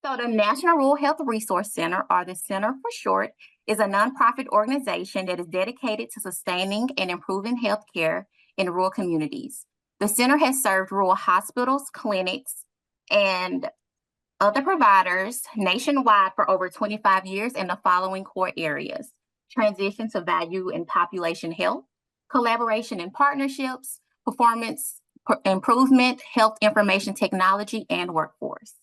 So the National Rural Health Resource Center, or the Center for short, is a nonprofit organization that is dedicated to sustaining and improving health care in rural communities. The center has served rural hospitals, clinics, and other providers nationwide for over 25 years in the following core areas: transition to value and population health, collaboration and partnerships, performance improvement, health information technology, and workforce.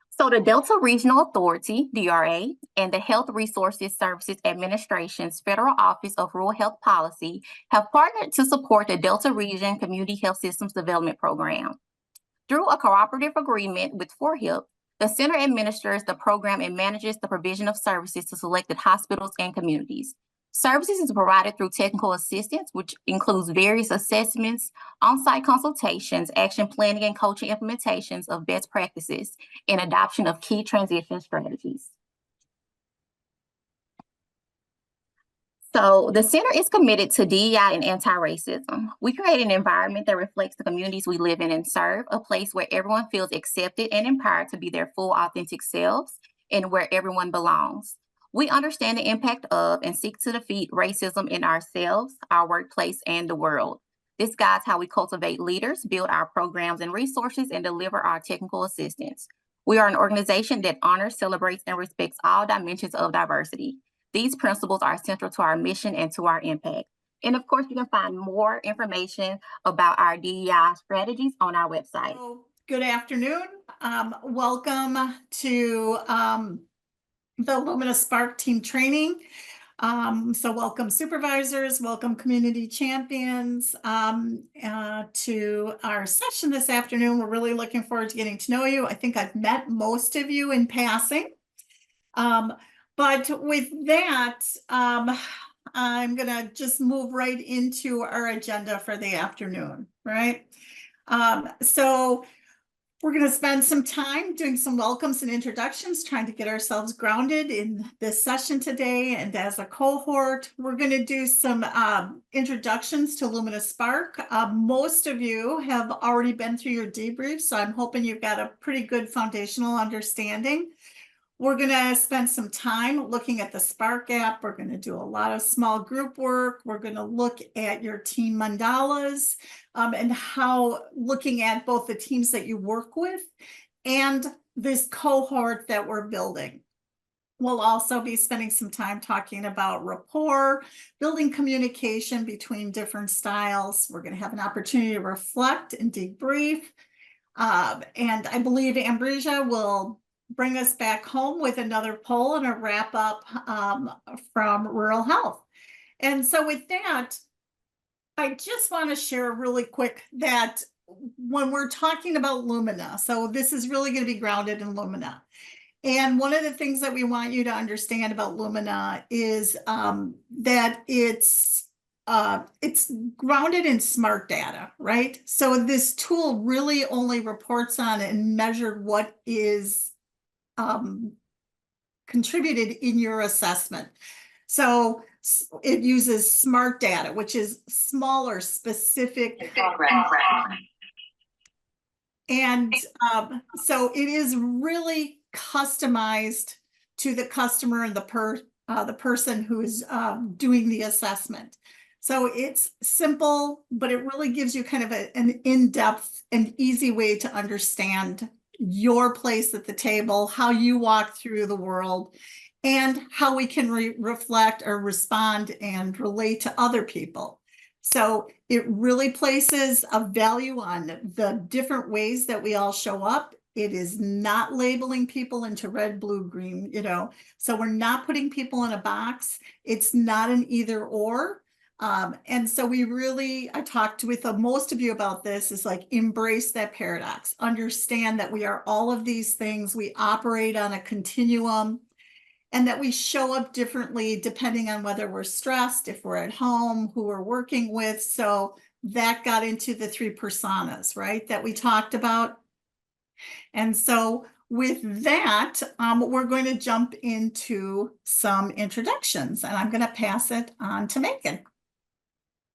So the Delta Regional Authority, DRA, and the Health Resources Services Administration's Federal Office of Rural Health Policy have partnered to support the Delta Region Community Health Systems Development Program. Through a cooperative agreement with 4HIP, the center administers the program and manages the provision of services to selected hospitals and communities. Services is provided through technical assistance, which includes various assessments, on-site consultations, action planning and coaching implementations of best practices, and adoption of key transition strategies. So the center is committed to DEI and anti-racism. We create an environment that reflects the communities we live in and serve, a place where everyone feels accepted and empowered to be their full authentic selves and where everyone belongs. We understand the impact of and seek to defeat racism in ourselves, our workplace, and the world. This guides how we cultivate leaders, build our programs and resources, and deliver our technical assistance. We are an organization that honors, celebrates, and respects all dimensions of diversity. These principles are central to our mission and to our impact. And of course, you can find more information about our DEI strategies on our website. Good afternoon. Welcome to the Lumina Spark team training. So welcome supervisors, welcome community champions to our session this afternoon. We're really looking forward to getting to know you. I think I've met most of you in passing. But with that, I'm gonna just move right into our agenda for the afternoon, right? So we're going to spend some time doing some welcomes and introductions, trying to get ourselves grounded in this session today. And as a cohort, we're going to do some introductions to Lumina Spark. Most of you have already been through your debrief, so I'm hoping you've got a pretty good foundational understanding. We're going to spend some time looking at the Spark app. We're going to do a lot of small group work. We're going to look at your team mandalas and how looking at both the teams that you work with and this cohort that we're building. We'll also be spending some time talking about rapport, building communication between different styles. We're going to have an opportunity to reflect and debrief. And I believe Ambrosia will bring us back home with another poll and a wrap up from rural health. And so with that, I just want to share really quick that when we're talking about Lumina, so this is really going to be grounded in Lumina. And one of the things that we want you to understand about Lumina is that it's grounded in smart data, right? So this tool really only reports on and measured what is contributed in your assessment. So it uses smart data, which is smaller, specific. And so it is really customized to the customer and the person who is doing the assessment. So it's simple, but it really gives you kind of an in-depth and easy way to understand your place at the table, how you walk through the world, and how we can reflect or respond and relate to other people. So it really places a value on the different ways that we all show up. It is not labeling people into red, blue, green, you know, so we're not putting people in a box. It's not an either or. And so I talked with most of you about this, is like embrace that paradox, understand that we are all of these things, we operate on a continuum, and that we show up differently depending on whether we're stressed, if we're at home, who we're working with. So that got into the 3 personas, right, that we talked about. And so with that, we're going to jump into some introductions, and I'm going to pass it on to Megan.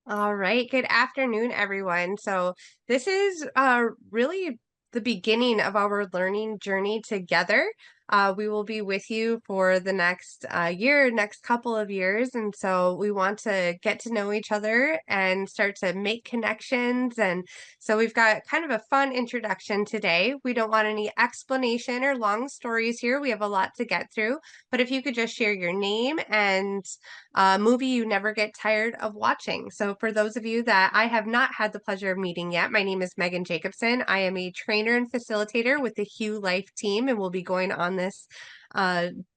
All right. Good afternoon, everyone. So this is really the beginning of our learning journey together. We will be with you for the next next couple of years. And so we want to get to know each other and start to make connections. And so we've got kind of a fun introduction today. We don't want any explanation or long stories here. We have a lot to get through. But if you could just share your name and movie you never get tired of watching. So for those of you that I have not had the pleasure of meeting yet, my name is Megan Jacobson. I am a trainer and facilitator with the Hue Life team, and we'll be going on this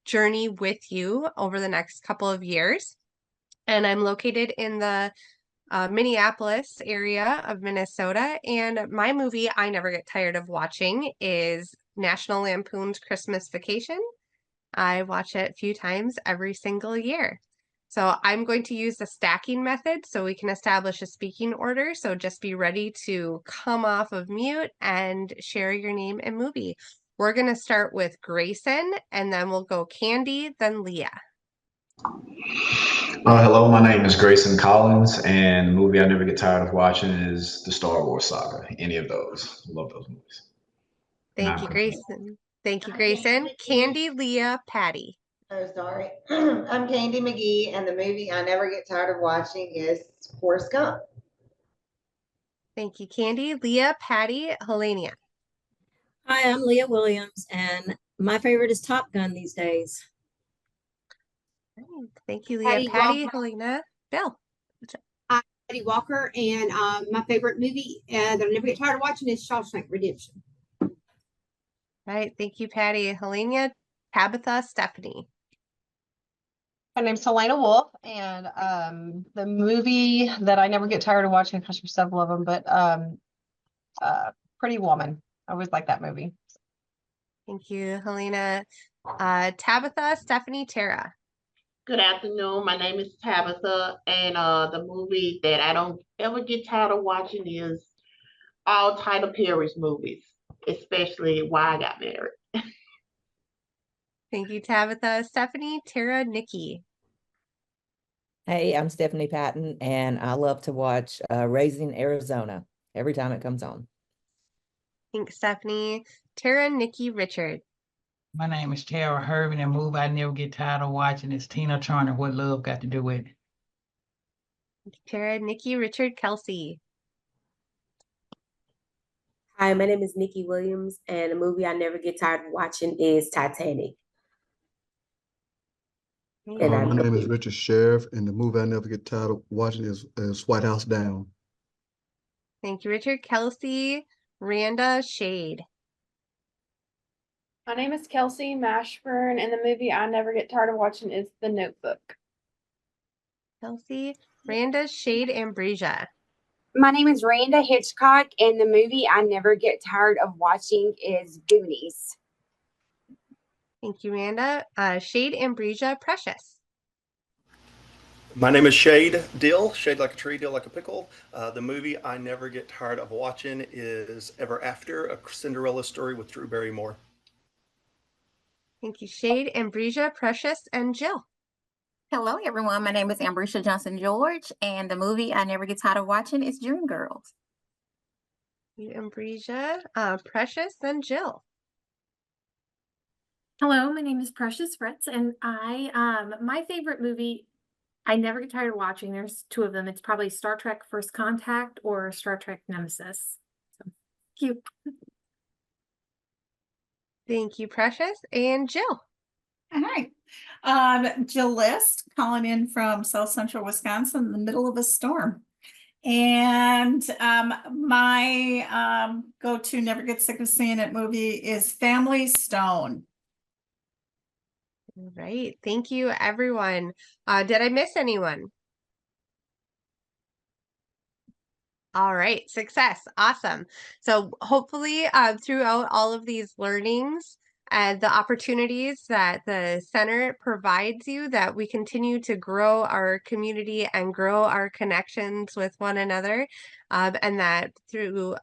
journey with you over the next couple of years. And I'm located in the Minneapolis area of Minnesota. And my movie I never get tired of watching is National Lampoon's Christmas Vacation. I watch it a few times every single year. So I'm going to use the stacking method so we can establish a speaking order. So just be ready to come off of mute and share your name and movie. We're going to start with Grayson, and then we'll go Candy, then Leah. Hello, my name is Grayson Collins, and the movie I never get tired of watching is the Star Wars saga. Any of those. Love those movies. Thank you, Grayson. Thank you, Grayson. Candy, Leah, Patty. Oh, sorry. I'm Candy McGee, and the movie I never get tired of watching is Forrest Gump. Thank you, Candy. Leah, Patty, Helenia. Hi, I'm Leah Williams, and my favorite is Top Gun these days. Thank you, Leah, Patty, Helena, Bill. I'm Patty Walker, and my favorite movie that I never get tired of watching is Shawshank Redemption. Right. Thank you, Patty. Helena, Tabitha, Stephanie. My name's Helena Wolf, and the movie that I never get tired of watching, because there's several of them, but Pretty Woman. I always like that movie. Thank you, Helena. Tabitha, Stephanie, Tara. Good afternoon. My name is Tabitha, and the movie that I don't ever get tired of watching is all Tyler Perry's movies, especially Why I Got Married. Thank you, Tabitha. Stephanie, Tara, Nikki. Hey, I'm Stephanie Patton, and I love to watch Raising Arizona every time it comes on. Thanks, Stephanie. Tara, Nikki, Richard. My name is Tara Herb, and the movie I never get tired of watching is Tina Turner, What Love Got to Do with It. Tara, Nikki, Richard, Kelsey. Hi, my name is Nikki Williams, and the movie I never get tired of watching is Titanic. My name is Richard Sheriff, and the movie I never get tired of watching is White House Down. Thank you, Richard. Kelsey, Randa, Shade. My name is Kelsey Mashburn, and the movie I never get tired of watching is The Notebook. Kelsey, Randa, Shade, Ambrosia. My name is Randa Hitchcock, and the movie I never get tired of watching is Goonies. Thank you, Randa. Shade, Ambrosia, Precious. My name is Shade Dill, shade like a tree, dill like a pickle. The movie I never get tired of watching is Ever After, a Cinderella story with Drew Barrymore. Thank you, Shade, Ambrosia, Precious, and Jill. Hello, everyone. My name is Ambrosia Johnson-George, and the movie I never get tired of watching is Dreamgirls. You, Ambrosia, Precious, and Jill. Hello, my name is Precious Fritz, and my favorite movie I never get tired of watching. There's two of them. It's probably Star Trek First Contact or Star Trek Nemesis. So cute. Thank you, Precious. And Jill. All right. Jill List calling in from South Central Wisconsin in the middle of a storm. And my go-to never get sick of seeing it movie is Family Stone. All right. Thank you, everyone. Did I miss anyone? All right. Success. Awesome. So hopefully throughout all of these learnings and the opportunities that the center provides you, that we continue to grow our community and grow our connections with one another, and that through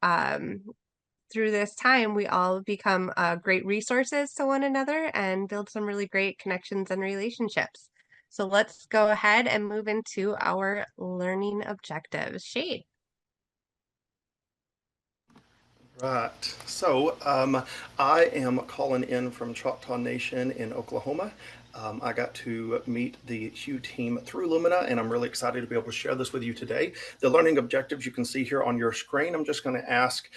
this time, we all become great resources to one another and build some really great connections and relationships. So let's go ahead and move into our learning objectives. Shade. Right. So I am calling in from Choctaw Nation in Oklahoma. I got to meet the Hue team through Lumina, and I'm really excited to be able to share this with you today. The learning objectives you can see here on your screen. I'm just going to ask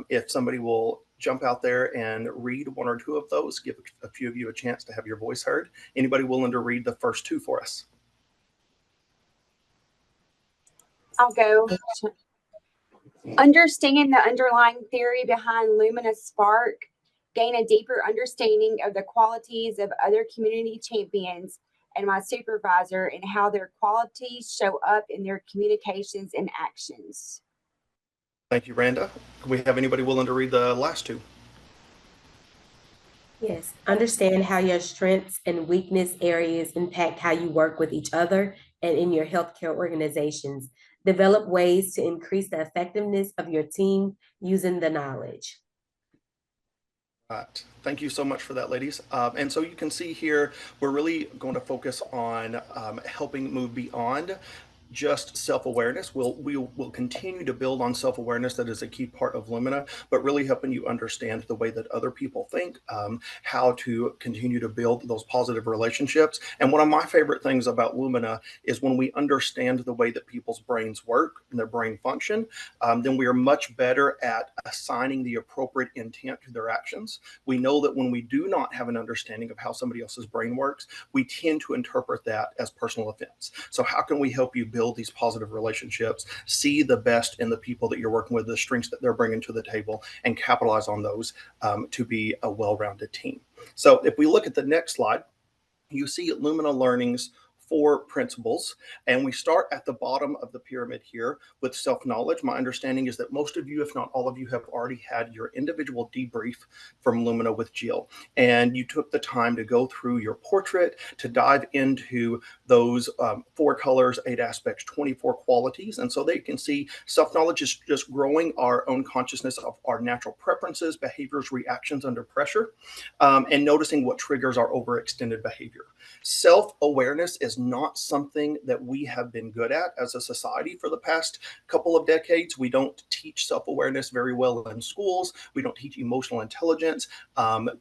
if somebody will jump out there and read one or two of those, give a few of you a chance to have your voice heard. Anybody willing to read the first two for us? I'll go. Understand the underlying theory behind Lumina Spark, gain a deeper understanding of the qualities of other community champions and my supervisor and how their qualities show up in their communications and actions. Thank you, Randa. Do we have anybody willing to read the last two? Yes, understand how your strengths and weakness areas impact how you work with each other and in your healthcare organizations. Develop ways to increase the effectiveness of your team using the knowledge. Right. Thank you so much for that, ladies. And so you can see here, we're really going to focus on helping move beyond just self-awareness. We'll continue to build on self-awareness. That is a key part of Lumina, but really helping you understand the way that other people think, how to continue to build those positive relationships. And one of my favorite things about Lumina is when we understand the way that people's brains work and their brain function, then we are much better at assigning the appropriate intent to their actions. We know that when we do not have an understanding of how somebody else's brain works, we tend to interpret that as personal offense. So how can we help you build these positive relationships, see the best in the people that you're working with, the strengths that they're bringing to the table, and capitalize on those to be a well-rounded team? So if we look at the next slide, you see Lumina Learning's 4 principles, and we start at the bottom of the pyramid here with self-knowledge. My understanding is that most of you, if not all of you, have already had your individual debrief from Lumina with Jill, and you took the time to go through your portrait, to dive into those 4 colors, 8 aspects, 24 qualities. And so they can see self-knowledge is just growing our own consciousness of our natural preferences, behaviors, reactions under pressure, and noticing what triggers our overextended behavior. Self-awareness is not something that we have been good at as a society for the past couple of decades. We don't teach self-awareness very well in schools. We don't teach emotional intelligence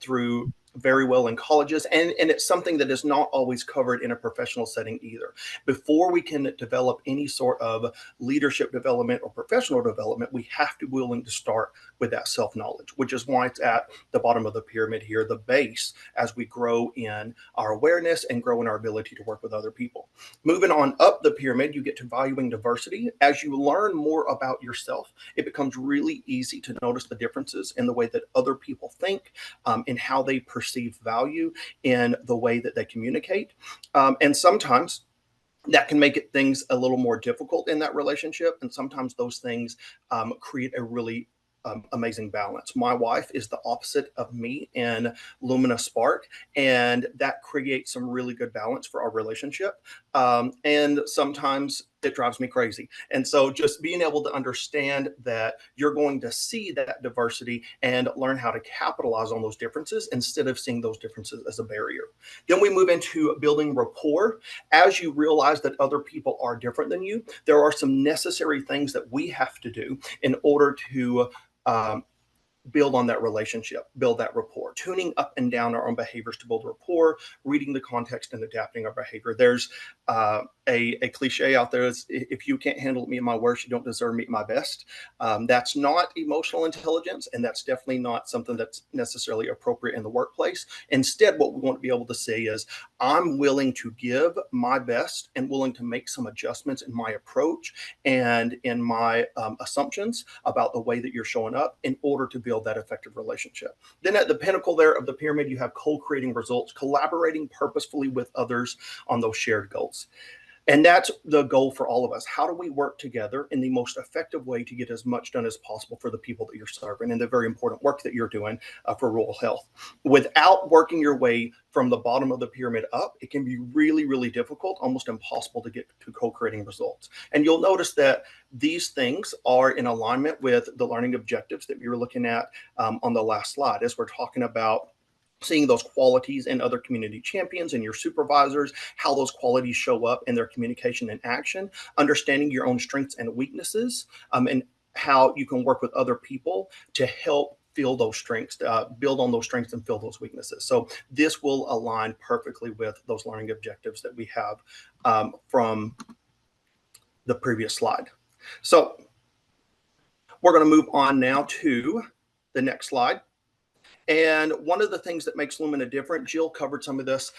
through very well in colleges, and it's something that is not always covered in a professional setting either. Before we can develop any sort of leadership development or professional development, we have to be willing to start with that self-knowledge, which is why it's at the bottom of the pyramid here, the base, as we grow in our awareness and grow in our ability to work with other people. Moving on up the pyramid, you get to valuing diversity. As you learn more about yourself, it becomes really easy to notice the differences in the way that other people think, and how they perceive value in the way that they communicate. And sometimes that can make things a little more difficult in that relationship. And sometimes those things create a really amazing balance. My wife is the opposite of me in Lumina Spark, and that creates some really good balance for our relationship. And sometimes it drives me crazy. And so just being able to understand that you're going to see that diversity and learn how to capitalize on those differences instead of seeing those differences as a barrier. Then we move into building rapport. As you realize that other people are different than you, there are some necessary things that we have to do in order to build on that relationship, build that rapport, tuning up and down our own behaviors to build rapport, reading the context and adapting our behavior. There's a cliche out there is, if you can't handle me at my worst, you don't deserve me at my best. That's not emotional intelligence, and that's definitely not something that's necessarily appropriate in the workplace. Instead, what we want to be able to say is, I'm willing to give my best and willing to make some adjustments in my approach and in my assumptions about the way that you're showing up in order to build that effective relationship. Then at the pinnacle there of the pyramid, you have co-creating results, collaborating purposefully with others on those shared goals. And that's the goal for all of us. How do we work together in the most effective way to get as much done as possible for the people that you're serving and the very important work that you're doing for rural health? Without working your way from the bottom of the pyramid up, it can be really, really difficult, almost impossible to get to co-creating results. And you'll notice that these things are in alignment with the learning objectives that we were looking at on the last slide, as we're talking about seeing those qualities in other community champions and your supervisors, how those qualities show up in their communication and action, understanding your own strengths and weaknesses, and how you can work with other people to help fill those strengths, build on those strengths and fill those weaknesses. So this will align perfectly with those learning objectives that we have from the previous slide. So we're going to move on now to the next slide. And one of the things that makes Lumina different, Jill covered some of this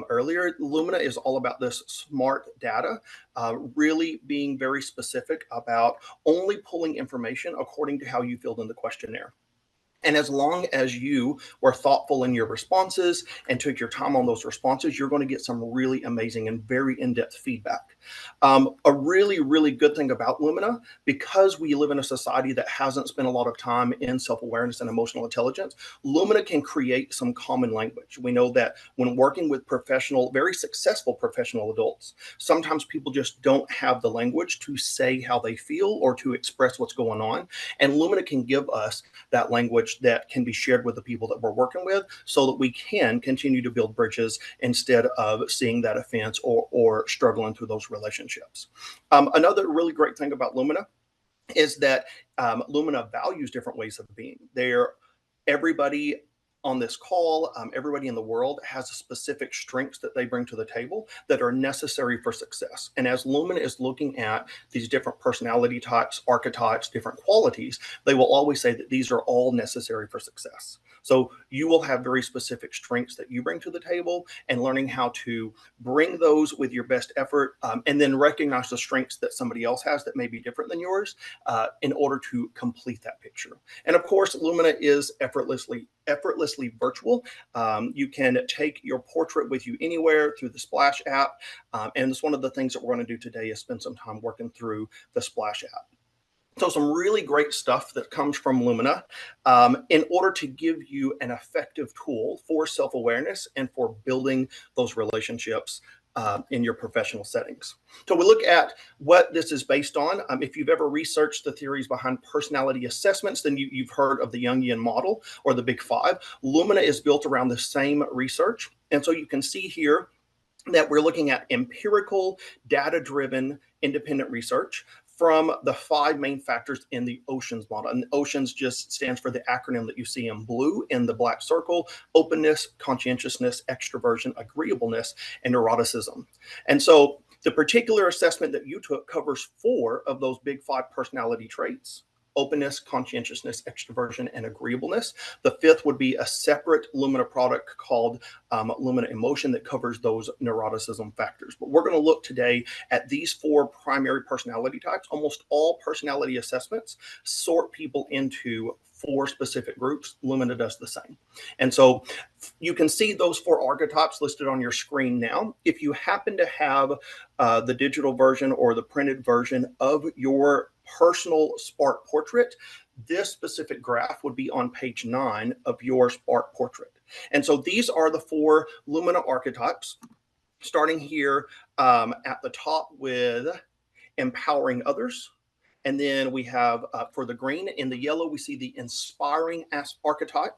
earlier. Lumina is all about this smart data, really being very specific about only pulling information according to how you filled in the questionnaire. And as long as you were thoughtful in your responses and took your time on those responses, you're going to get some really amazing and very in-depth feedback. A really, really good thing about Lumina, because we live in a society that hasn't spent a lot of time in self-awareness and emotional intelligence, Lumina can create some common language. We know that when working with professional, very successful professional adults, sometimes people just don't have the language to say how they feel or to express what's going on. And Lumina can give us that language that can be shared with the people that we're working with so that we can continue to build bridges instead of seeing that offense or struggling through those relationships. Another really great thing about Lumina is that Lumina values different ways of being. Everybody on this call, everybody in the world has specific strengths that they bring to the table that are necessary for success. And as Lumina is looking at these different personality types, archetypes, different qualities, they will always say that these are all necessary for success. So you will have very specific strengths that you bring to the table, and learning how to bring those with your best effort, and then recognize the strengths that somebody else has that may be different than yours in order to complete that picture. And of course, Lumina is effortlessly virtual. You can take your portrait with you anywhere through the Splash app. And it's one of the things that we're going to do today is spend some time working through the Splash app. So some really great stuff that comes from Lumina in order to give you an effective tool for self-awareness and for building those relationships in your professional settings. So we look at what this is based on. If you've ever researched the theories behind personality assessments, then you've heard of the Jungian model or the Big Five. Lumina is built around the same research. And so you can see here that we're looking at empirical, data-driven, independent research from the 5 main factors in the OCEANS model. And OCEANS just stands for the acronym that you see in blue in the black circle: openness, conscientiousness, extroversion, agreeableness, and neuroticism. And so the particular assessment that you took covers 4 of those big 5 personality traits: openness, conscientiousness, extroversion, and agreeableness. The 5th would be a separate Lumina product called Lumina Emotion that covers those neuroticism factors. But we're going to look today at these 4 primary personality types. Almost all personality assessments sort people into 4 specific groups. Lumina does the same. And so you can see those 4 archetypes listed on your screen now. If you happen to have the digital version or the printed version of your personal Spark portrait, this specific graph would be on page 9 of your Spark portrait. And so these are the 4 Lumina archetypes, starting here at the top with empowering others. And then we have for the green, in the yellow, we see the inspiring archetype.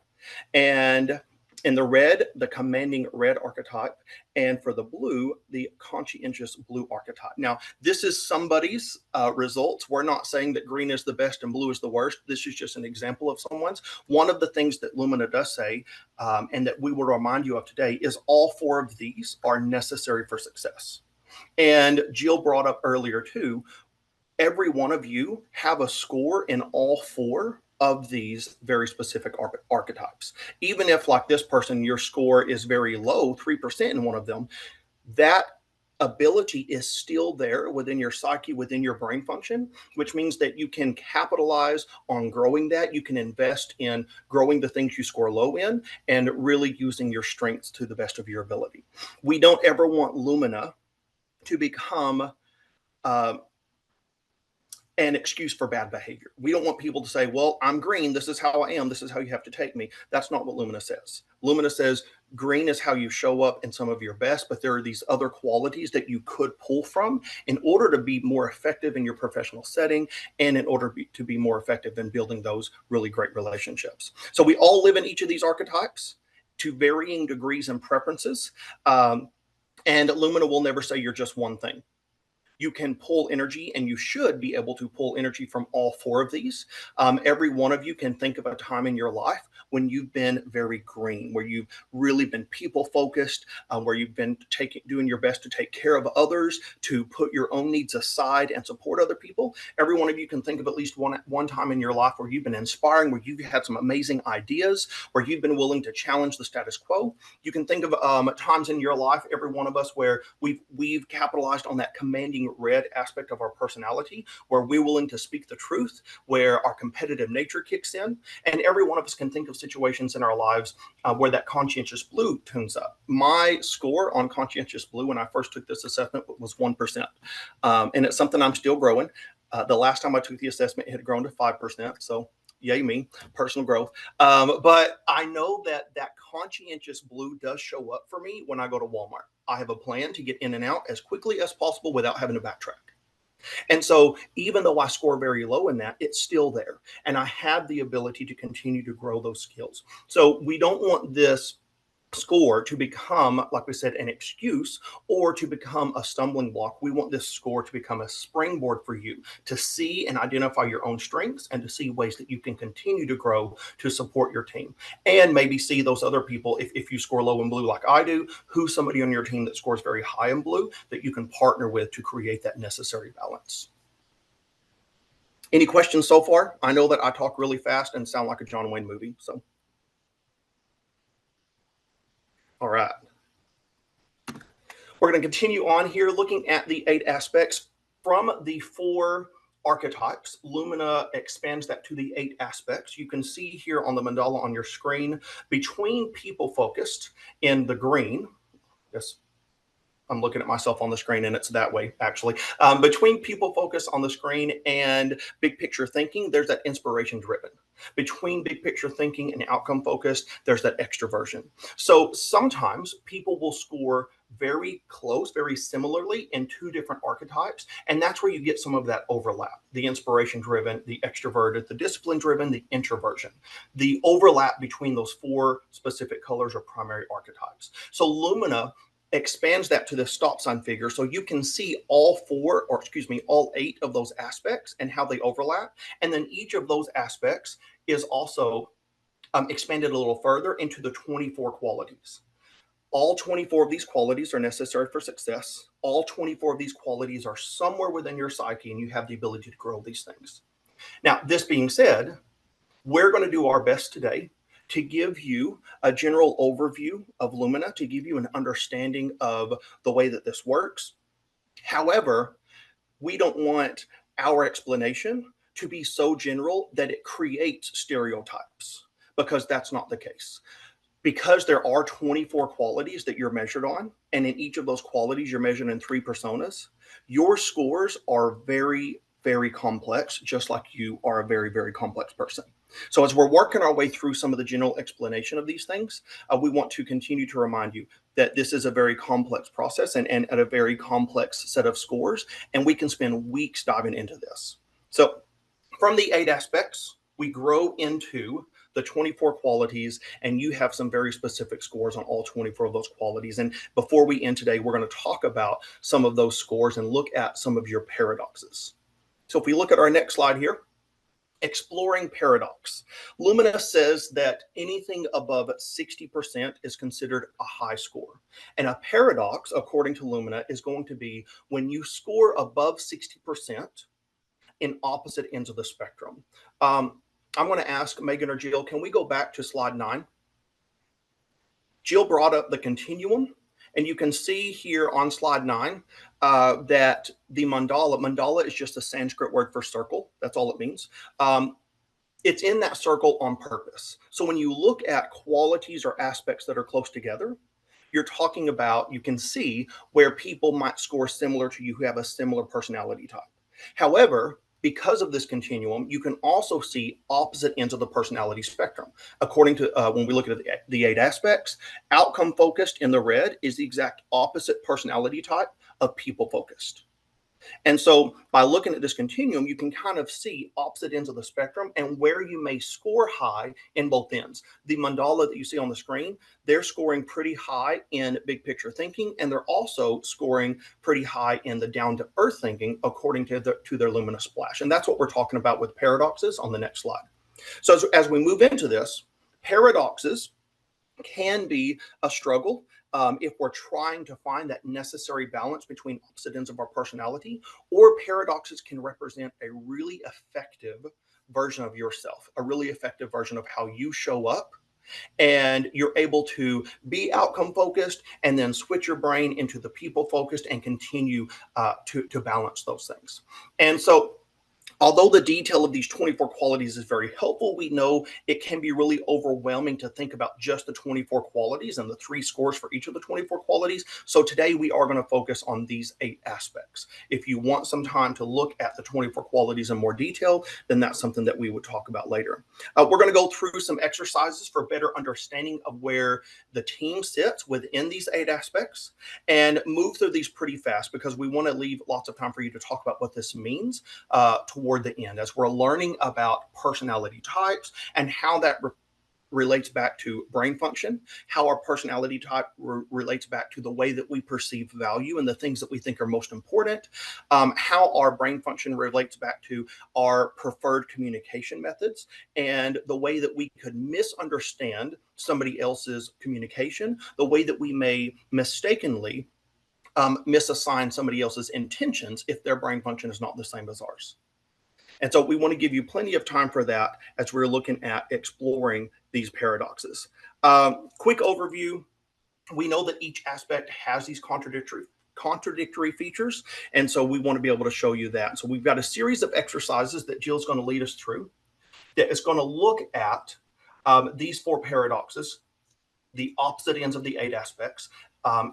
And in the red, the commanding red archetype. And for the blue, the conscientious blue archetype. Now, this is somebody's results. We're not saying that green is the best and blue is the worst. This is just an example of someone's. One of the things that Lumina does say, and that we will remind you of today, is all 4 of these are necessary for success. And Jill brought up earlier too, every one of you have a score in all 4 of these very specific archetypes. Even if, like this person, your score is very low, 3% in one of them, that ability is still there within your psyche, within your brain function, which means that you can capitalize on growing that. You can invest in growing the things you score low in and really using your strengths to the best of your ability. We don't ever want Lumina to become an excuse for bad behavior. We don't want people to say, well, I'm green, this is how I am, this is how you have to take me. That's not what Lumina says. Lumina says green is how you show up in some of your best, but there are these other qualities that you could pull from in order to be more effective in your professional setting and in order to be more effective in building those really great relationships. So we all live in each of these archetypes to varying degrees and preferences. And Lumina will never say you're just one thing. You can pull energy, and you should be able to pull energy from all four of these. Every one of you can think of a time in your life when you've been very green, where you've really been people focused, where you've been doing your best to take care of others, to put your own needs aside and support other people. Every one of you can think of at least one time in your life where you've been inspiring, where you've had some amazing ideas, where you've been willing to challenge the status quo. You can think of times in your life, every one of us, where we've capitalized on that commanding red aspect of our personality, where we're willing to speak the truth, where our competitive nature kicks in. And every one of us can think of situations in our lives where that conscientious blue tunes up. My score on conscientious blue when I first took this assessment was 1%. And it's something I'm still growing. The last time I took the assessment, it had grown to 5%. So yay me, personal growth. But I know that that conscientious blue does show up for me when I go to Walmart. I have a plan to get in and out as quickly as possible without having to backtrack. And so even though I score very low in that, it's still there. And I have the ability to continue to grow those skills. So we don't want this score to become, like we said, an excuse or to become a stumbling block. We want this score to become a springboard for you to see and identify your own strengths and to see ways that you can continue to grow to support your team, and maybe see those other people, if you score low in blue like I do, who's somebody on your team that scores very high in blue that you can partner with to create that necessary balance. Any questions so far? I know that I talk really fast and sound like a John Wayne movie, so. All right. We're going to continue on here looking at the 8 aspects from the 4 archetypes. Lumina expands that to the 8 aspects. You can see here on the mandala on your screen, between people focused in the green. Yes, I'm looking at myself on the screen and it's that way actually. Between people focus on the screen and big picture thinking, there's that inspiration driven. Between big picture thinking and outcome focused, there's that extroversion. So sometimes people will score very close, very similarly in 2 different archetypes. And that's where you get some of that overlap, the inspiration driven, the extroverted, the discipline driven, the introversion. The overlap between those 4 specific colors or primary archetypes. So Lumina expands that to the stop sign figure so you can see all 8 of those aspects and how they overlap. And then each of those aspects is also expanded a little further into the 24 qualities. All 24 of these qualities are necessary for success. All 24 of these qualities are somewhere within your psyche, and you have the ability to grow these things. Now, this being said, we're going to do our best today to give you a general overview of Lumina, to give you an understanding of the way that this works. However, we don't want our explanation to be so general that it creates stereotypes, because that's not the case. Because there are 24 qualities that you're measured on, and in each of those qualities you're measured in 3 personas, your scores are very, very complex, just like you are a very, very complex person. So as we're working our way through some of the general explanation of these things, we want to continue to remind you that this is a very complex process and a very complex set of scores, and we can spend weeks diving into this. So from the 8 aspects, we grow into the 24 qualities, and you have some very specific scores on all 24 of those qualities. And before we end today, we're going to talk about some of those scores and look at some of your paradoxes. So if we look at our next slide here, exploring paradox. Lumina says that anything above 60% is considered a high score. And a paradox, according to Lumina, is going to be when you score above 60% in opposite ends of the spectrum. I'm going to ask Megan or Jill, can we go back to slide 9? Jill brought up the continuum, and you can see here on slide 9 that the mandala is just a Sanskrit word for circle. That's all it means. It's in that circle on purpose. So when you look at qualities or aspects that are close together, you're talking about, you can see where people might score similar to you who have a similar personality type. However, because of this continuum, you can also see opposite ends of the personality spectrum. According to when we look at the 8 aspects, outcome focused in the red is the exact opposite personality type of people focused. And so by looking at this continuum, you can kind of see opposite ends of the spectrum and where you may score high in both ends. The mandala that you see on the screen, they're scoring pretty high in big picture thinking, and they're also scoring pretty high in the down to earth thinking according to their Lumina splash. And that's what we're talking about with paradoxes on the next slide. So as we move into this, paradoxes can be a struggle if we're trying to find that necessary balance between opposite ends of our personality, or paradoxes can represent a really effective version of yourself, a really effective version of how you show up. And you're able to be outcome focused and then switch your brain into the people focused and continue to balance those things. And so although the detail of these 24 qualities is very helpful, we know it can be really overwhelming to think about just the 24 qualities and the 3 scores for each of the 24 qualities. So today we are going to focus on these 8 aspects. If you want some time to look at the 24 qualities in more detail, then that's something that we would talk about later. We're going to go through some exercises for better understanding of where the team sits within these 8 aspects and move through these pretty fast because we want to leave lots of time for you to talk about what this means toward the end as we're learning about personality types and how that relates back to brain function, how our personality type relates back to the way that we perceive value and the things that we think are most important, how our brain function relates back to our preferred communication methods, and the way that we could misunderstand somebody else's communication, the way that we may mistakenly misassign somebody else's intentions if their brain function is not the same as ours. And so we want to give you plenty of time for that as we're looking at exploring these paradoxes. Quick overview. We know that each aspect has these contradictory features. And so we want to be able to show you that. So we've got a series of exercises that Jill's going to lead us through that is going to look at these 4 paradoxes, the opposite ends of the 8 aspects,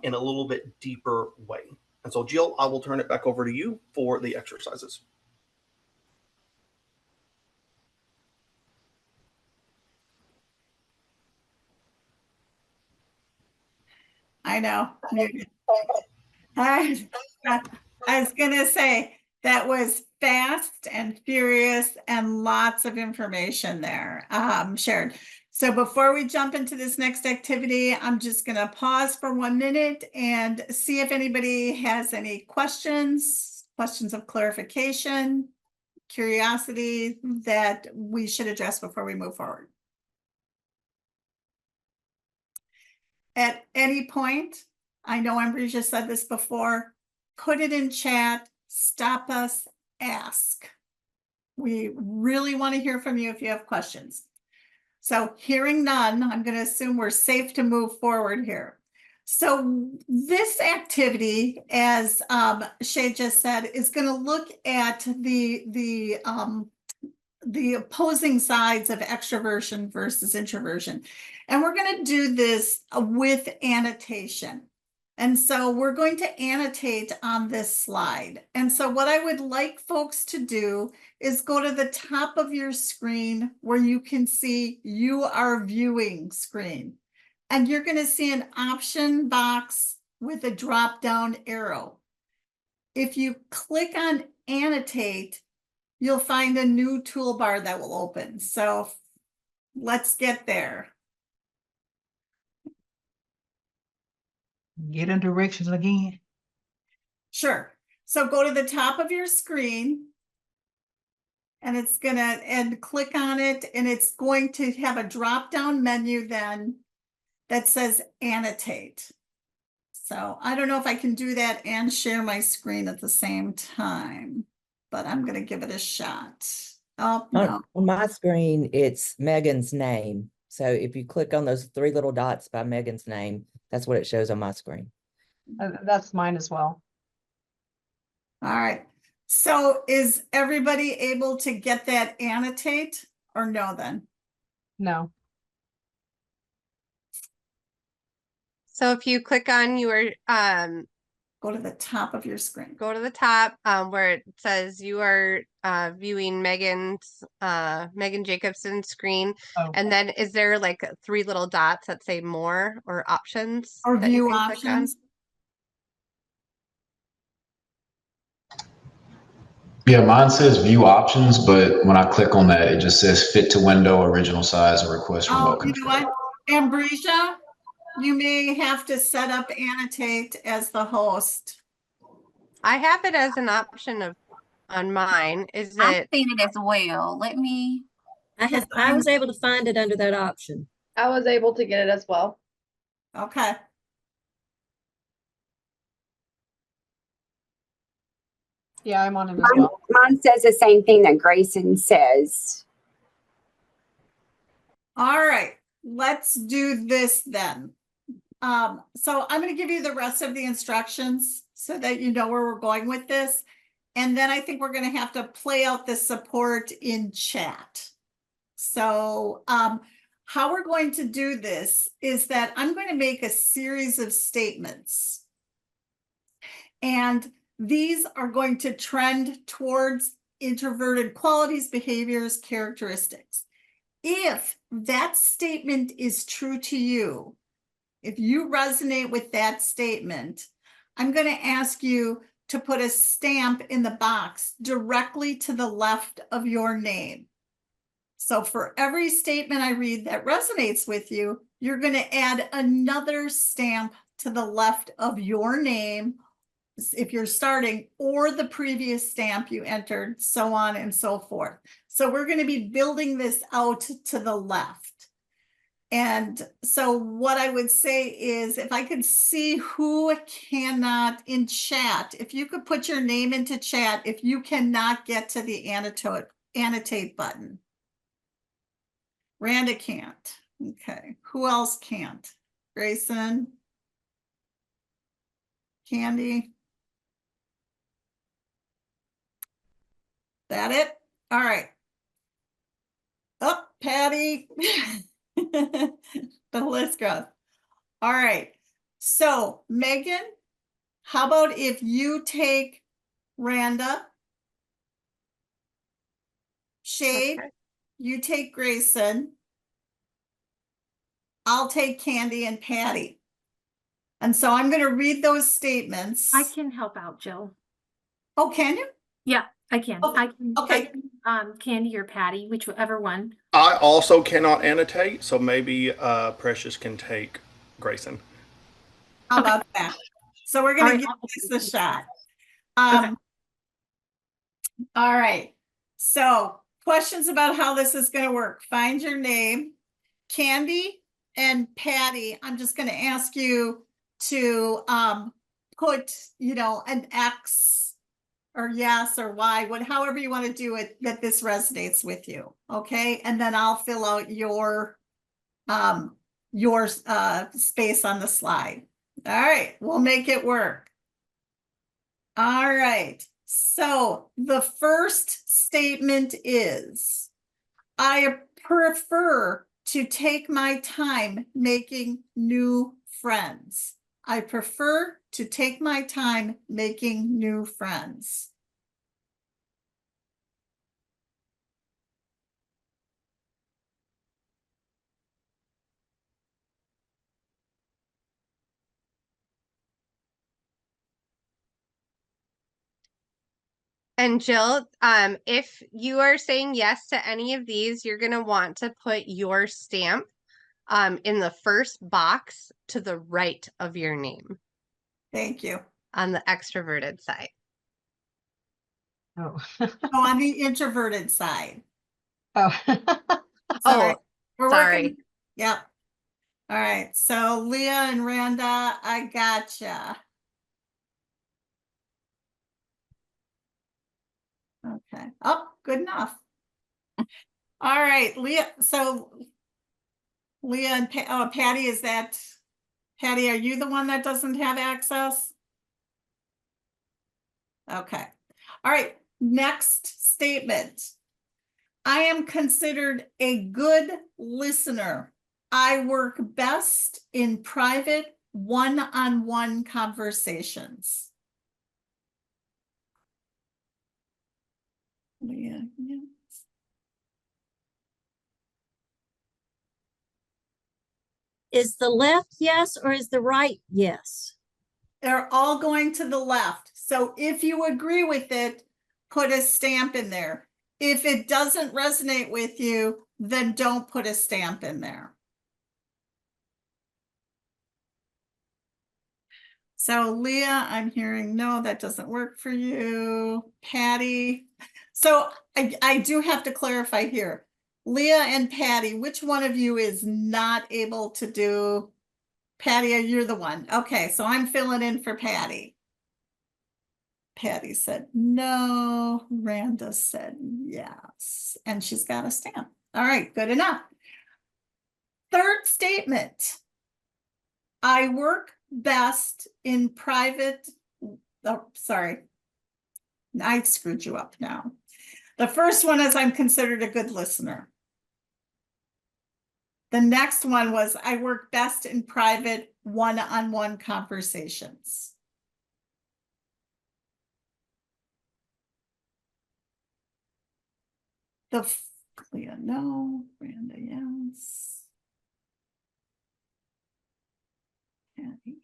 in a little bit deeper way. And so Jill, I will turn it back over to you for the exercises. I know. I was going to say that was fast and furious and lots of information there shared. So before we jump into this next activity, I'm just going to pause for 1 minute and see if anybody has any questions of clarification, curiosity that we should address before we move forward. At any point, I know Ambrosia said this before, put it in chat, stop us, ask. We really want to hear from you if you have questions. So hearing none, I'm going to assume we're safe to move forward here. So this activity, as Shay just said, is going to look at the opposing sides of extroversion versus introversion. And we're going to do this with annotation. And so we're going to annotate on this slide. And so what I would like folks to do is go to the top of your screen where you can see you are viewing screen. And you're going to see an option box with a drop-down arrow. If you click on annotate, you'll find a new toolbar that will open. So let's get there. Get in directions again. Sure. So go to the top of your screen and it's going to, and click on it, and it's going to have a drop-down menu then that says annotate. So I don't know if I can do that and share my screen at the same time, but I'm going to give it a shot. Oh, no. On my screen, it's Megan's name. So if you click on those 3 little dots by Megan's name, that's what it shows on my screen. That's mine as well. All right. So is everybody able to get that annotate or no then? No. So if you click on your go to the top of your screen. Go to the top where it says you are viewing Megan Jacobson's screen. Oh. And then is there like 3 little dots that say more or options? Or view options? Yeah, mine says view options, but when I click on that, it just says fit to window, original size, or request remote Oh, you know control. what? Ambrosia, you may have to set up annotate as the host. I have it as an option on mine. Is I've it? seen it as well. Let me. I was able to find it under that option. I was able to get it as well. Okay. Yeah, I'm on it as well. Mine says the same thing that Grayson says. All right, let's do this then. So I'm going to give you the rest of the instructions so that you know where we're going with this. And then I think we're going to have to play out the support in chat. So how we're going to do this is that I'm going to make a series of statements. And these are going to trend towards introverted qualities, behaviors, characteristics. If that statement is true to you, if you resonate with that statement, I'm going to ask you to put a stamp in the box directly to the left of your name. So for every statement I read that resonates with you, you're going to add another stamp to the left of your name if you're starting, or the previous stamp you entered, so on and so forth. So we're going to be building this out to the left. And so what I would say is, if I could see who cannot in chat, if you could put your name into chat, if you cannot get to the annotate button. Randa can't. Okay. Who else can't? Grayson? Candy? That it? All right. Oh, Patty. The list goes. All right. So, Megan, how about if you take Randa, Shade, okay, you take Grayson, I'll take Candy and Patty. And so I'm going to read those statements. I can help out, Jill. Oh, can you? Yeah, I can. Oh, I can. okay. Candy or Patty, whichever one. I also cannot annotate, so maybe Precious can take Grayson. How about that? So we're going to give this a shot. Okay. All right. So questions about how this is going to work. Find your name. Candy and Patty, I'm just going to ask you to put, an X or yes or Y, however you want to do it, that this resonates with you. Okay. And then I'll fill out your space on the slide. All right. We'll make it work. All right. So the first statement is, I prefer to take my time making new friends. I prefer to take my time making new friends. And Jill, if you are saying yes to any of these, you're going to want to put your stamp in the first box to the right of your name. Thank you. On the extroverted side. Oh. On the introverted side. Oh. Sorry. We're sorry. Working. Yep. All right. So Leah and Randa, I gotcha. Okay. Oh, good enough. All right, Leah. So Leah and Patty, is that Patty? Are you the one that doesn't have access? Okay. All right. Next statement. I am considered a good listener. I work best in private one-on-one conversations. Yeah. Is the left yes or is the right yes? They're all going to the left. So if you agree with it, put a stamp in there. If it doesn't resonate with you, then don't put a stamp in there. So Leah, I'm hearing, no, that doesn't work for you. Patty. So I do have to clarify here. Leah and Patty, which one of you is not able to do? Patty, you're the one. Okay, so I'm filling in for Patty. Patty said no. Randa said yes. And she's got a stamp. All right, good enough. Third statement. I work best in private. Oh, sorry. I screwed you up now. The first one is I'm considered a good listener. The next one was I work best in private one-on-one conversations. Leah, no. Brenda, yes. Patty.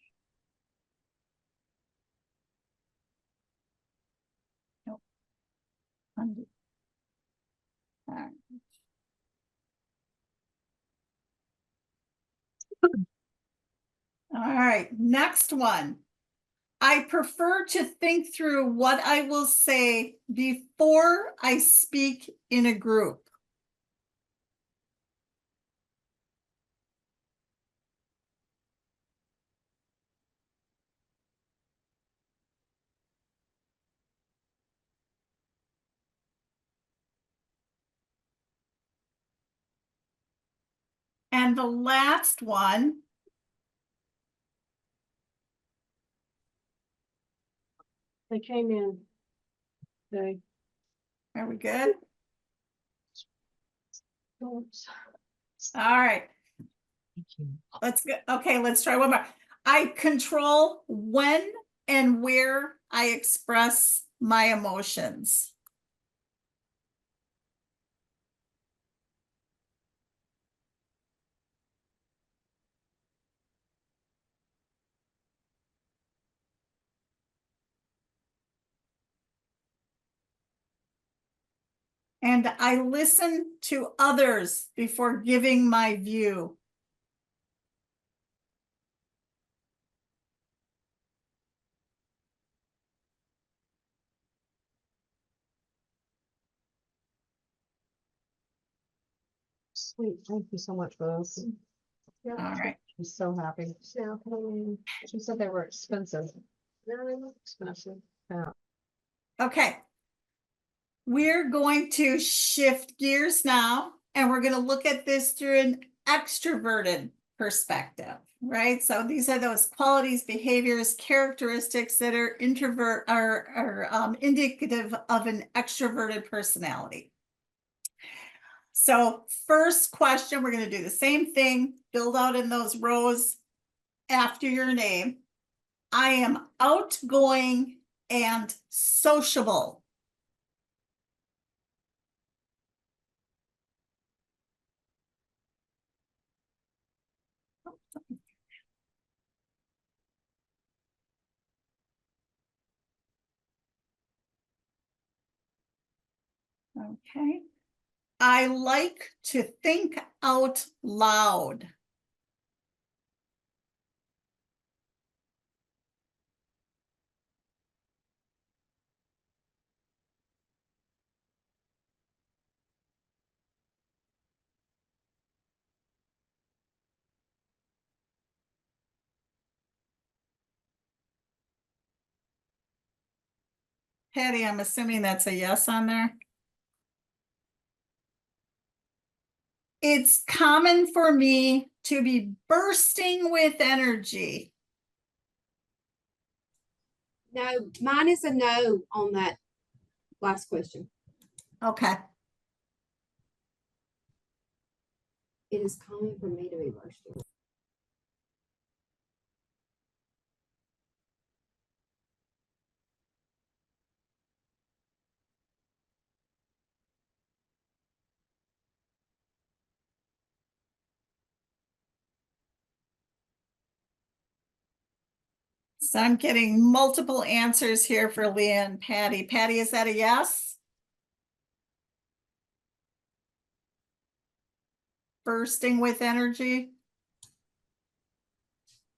Nope. Undo. All right. All right, next one. I prefer to think through what I will say before I speak in a group. And the last one. They came in. Are we good? Oops. All right. Let's go. Okay, let's try one more. I control when and where I express my emotions. And I listen to others before giving my view. Sweet. Thank you so much for this. Yeah. All right. I'm so happy. She said they were expensive. Very expensive. Yeah. Okay. We're going to shift gears now, and we're going to look at this through an extroverted perspective, right? So these are those qualities, behaviors, characteristics that are indicative of an extroverted personality. So first question, we're going to do the same thing, build out in those rows after your name. I am outgoing and sociable. Okay. I like to think out loud. Patty, I'm assuming that's a yes on there. It's common for me to be bursting with energy. No, mine is a no on that last question. Okay. It is common for me to be bursting. So I'm getting multiple answers here for Leah and Patty. Patty, is that a yes? Bursting with energy?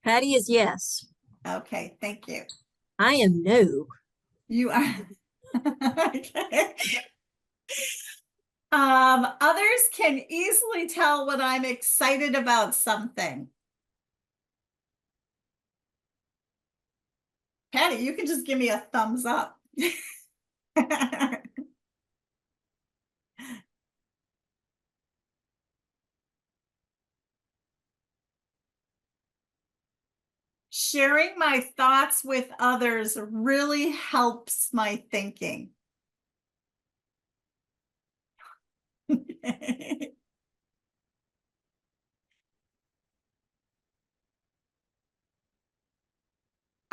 Patty is yes. Okay, thank you. I am no. You are. Okay. Others can easily tell when I'm excited about something. Patty, you can just give me a thumbs up. Sharing my thoughts with others really helps my thinking.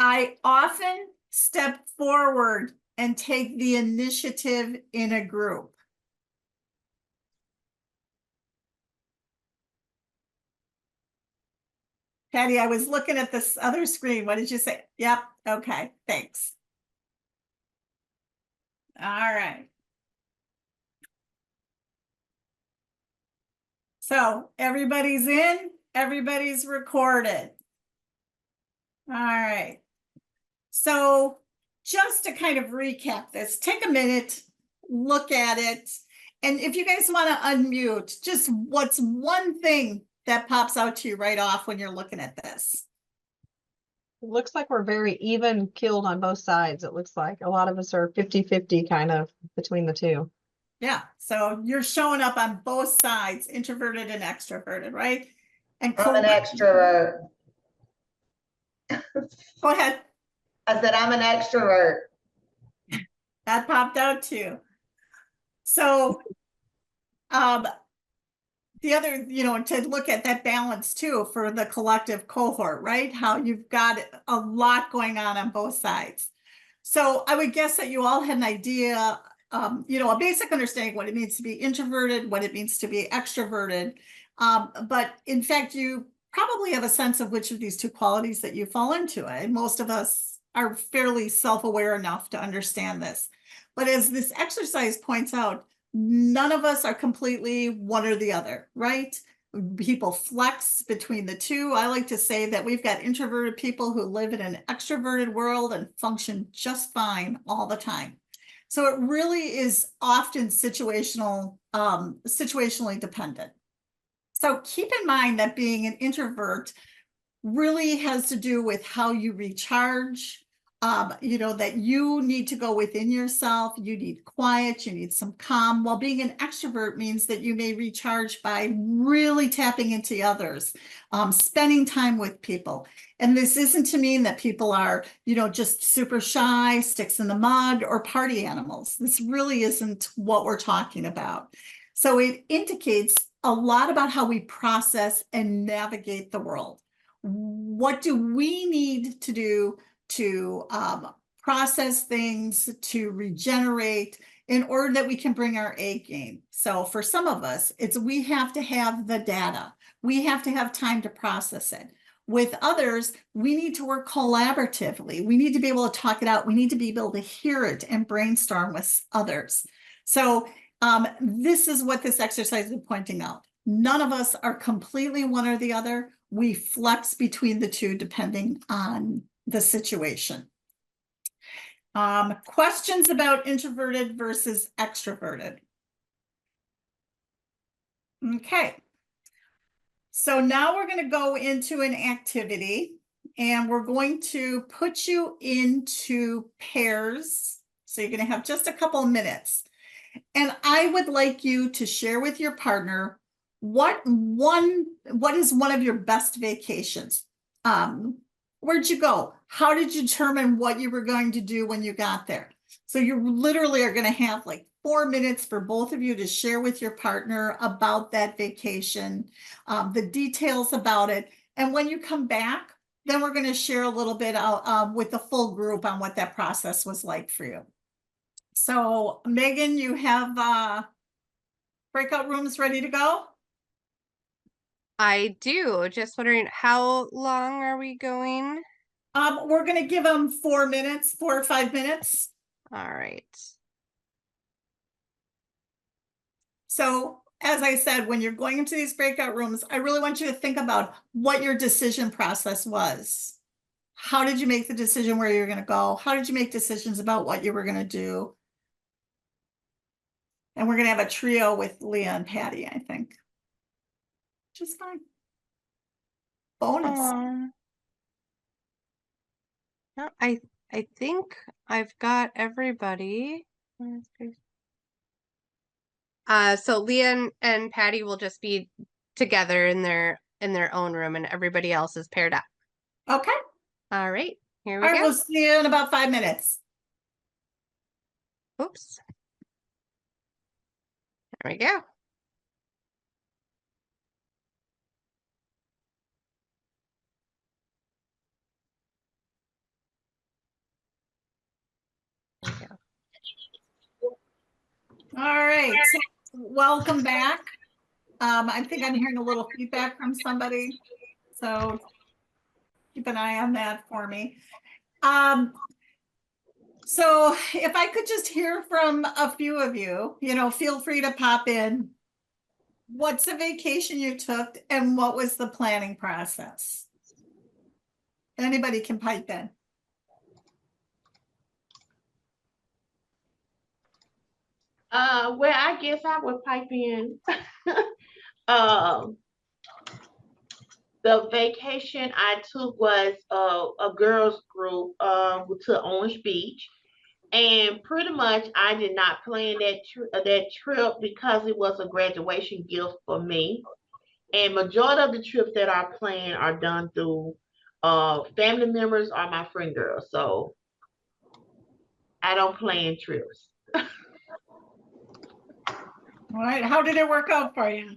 I often step forward and take the initiative in a group. Patty, I was looking at this other screen. What did you say? Yep. Okay. Thanks. All right. So everybody's in, everybody's recorded. All right. So just to kind of recap this, take a minute, look at it. And if you guys want to unmute, just what's one thing that pops out to you right off when you're looking at this? It looks like we're very even killed on both sides. It looks like a lot of us are 50-50 kind of between the two. Yeah, so you're showing up on both sides, introverted and extroverted, right? And I'm an extrovert. Go ahead. I said I'm an extrovert. That popped out too. So the other, to look at that balance too for the collective cohort, right? How you've got a lot going on both sides. So I would guess that you all had an idea, a basic understanding what it means to be introverted, what it means to be extroverted. But in fact, you probably have a sense of which of these two qualities that you fall into. And most of us are fairly self-aware enough to understand this. But as this exercise points out, none of us are completely one or the other, right? People flex between the two. I like to say that we've got introverted people who live in an extroverted world and function just fine all the time. So it really is often situationally dependent. So keep in mind that being an introvert really has to do with how you recharge, that you need to go within yourself, you need quiet, you need some calm, while being an extrovert means that you may recharge by really tapping into others, spending time with people. And this isn't to mean that people are, just super shy, sticks in the mud, or party animals. This really isn't what we're talking about. So it indicates a lot about how we process and navigate the world. What do we need to do to process things, to regenerate, in order that we can bring our A game? So for some of us, we have to have the data. We have to have time to process it. With others, we need to work collaboratively. We need to be able to talk it out. We need to be able to hear it and brainstorm with others. So this is what this exercise is pointing out. None of us are completely one or the other. We flex between the two depending on the situation. Questions about introverted versus extroverted? Okay. So now we're going to go into an activity and we're going to put you into pairs. So you're going to have just a couple of minutes. And I would like you to share with your partner what is one of your best vacations? Where'd you go? How did you determine what you were going to do when you got there? So you literally are going to have like 4 minutes for both of you to share with your partner about that vacation, the details about it. And when you come back, then we're going to share a little bit with the full group on what that process was like for you. So Megan, you have breakout rooms ready to go? I do. Just wondering, how long are we going? We're gonna give them 4 minutes, 4 or 5 minutes. All right. So as I said, when you're going into these breakout rooms, I really want you to think about what your decision process was. How did you make the decision where you're going to go? How did you make decisions about what you were going to do? And we're going to have a trio with Leah and Patty, I think. Which is fine. Bonus. No, I think I've got everybody. So Leah and Patty will just be together in their own room, and everybody else is paired up. Okay. All right, here we All right, go. we'll see you in about 5 minutes. Oops. There we go. All right, so welcome back. I think I'm hearing a little feedback from somebody, so keep an eye on that for me. So if I could just hear from a few of you, feel free to pop in. What's the vacation you took and what was the planning process? Anybody can pipe in. Well, I guess I would pipe in. The vacation I took was a girls group to Orange Beach, and pretty much I did not plan that trip because it was a graduation gift for me. And majority of the trips that I plan are done through family members or my friend girls. So I don't plan trips. All right, how did it work out for you?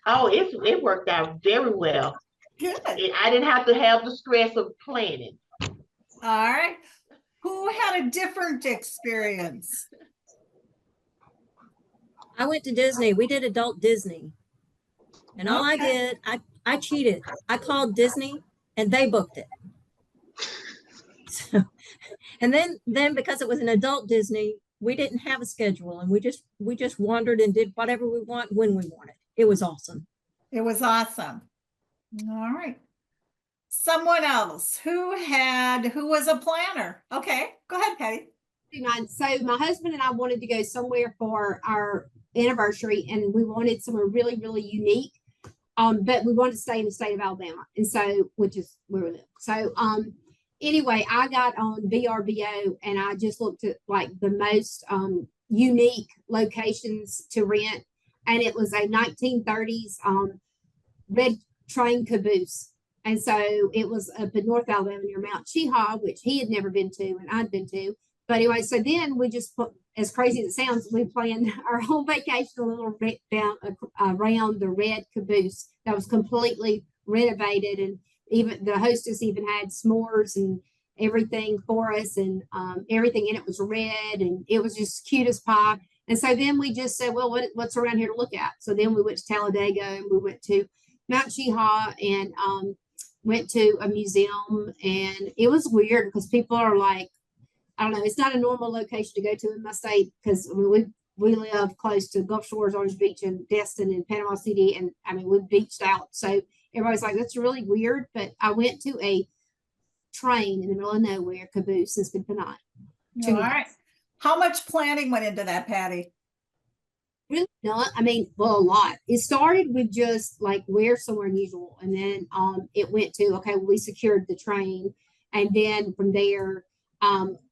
Oh, it worked out very well. Good. I didn't have to have the stress of planning. All right. Who had a different experience? I went to Disney. We did adult Disney. And all I did, I cheated. I called Disney and they booked it. So, and then because it was an adult Disney, we didn't have a schedule and we just wandered and did whatever we want when we wanted. It was awesome. It was awesome. All right. Someone else who was a planner. Okay, go ahead, Patty. So my husband and I wanted to go somewhere for our anniversary, and we wanted somewhere really, really unique. But we wanted to stay in the state of Alabama, and so which is where we live. So anyway, I got on VRBO and I just looked at like the most unique locations to rent, and it was a 1930s red train caboose. And so it was up in North Alabama near Mount Cheaha, which he had never been to and I'd been to. But anyway, so then we just put, as crazy as it sounds, we planned our whole vacation a little bit down around the red caboose that was completely renovated, and even the hostess even had s'mores and everything for us, and everything in it was red, and it was just cute as pie. And so then we just said, well, what's around here to look at? So then we went to Talladega and we went to Mount Cheaha and went to a museum, and it was weird because people are like, I don't know, it's not a normal location to go to in my state because we live close to Gulf Shores, Orange Beach, and Destin, and Panama City, and I mean we beached out. So everybody's like, that's really weird. But I went to a train in the middle of nowhere, caboose, and spent the night. All right. How much planning went into that, Patty? Really not. I mean, well, a lot. It started with just like where somewhere unusual, and then it went to okay, we secured the train, and then from there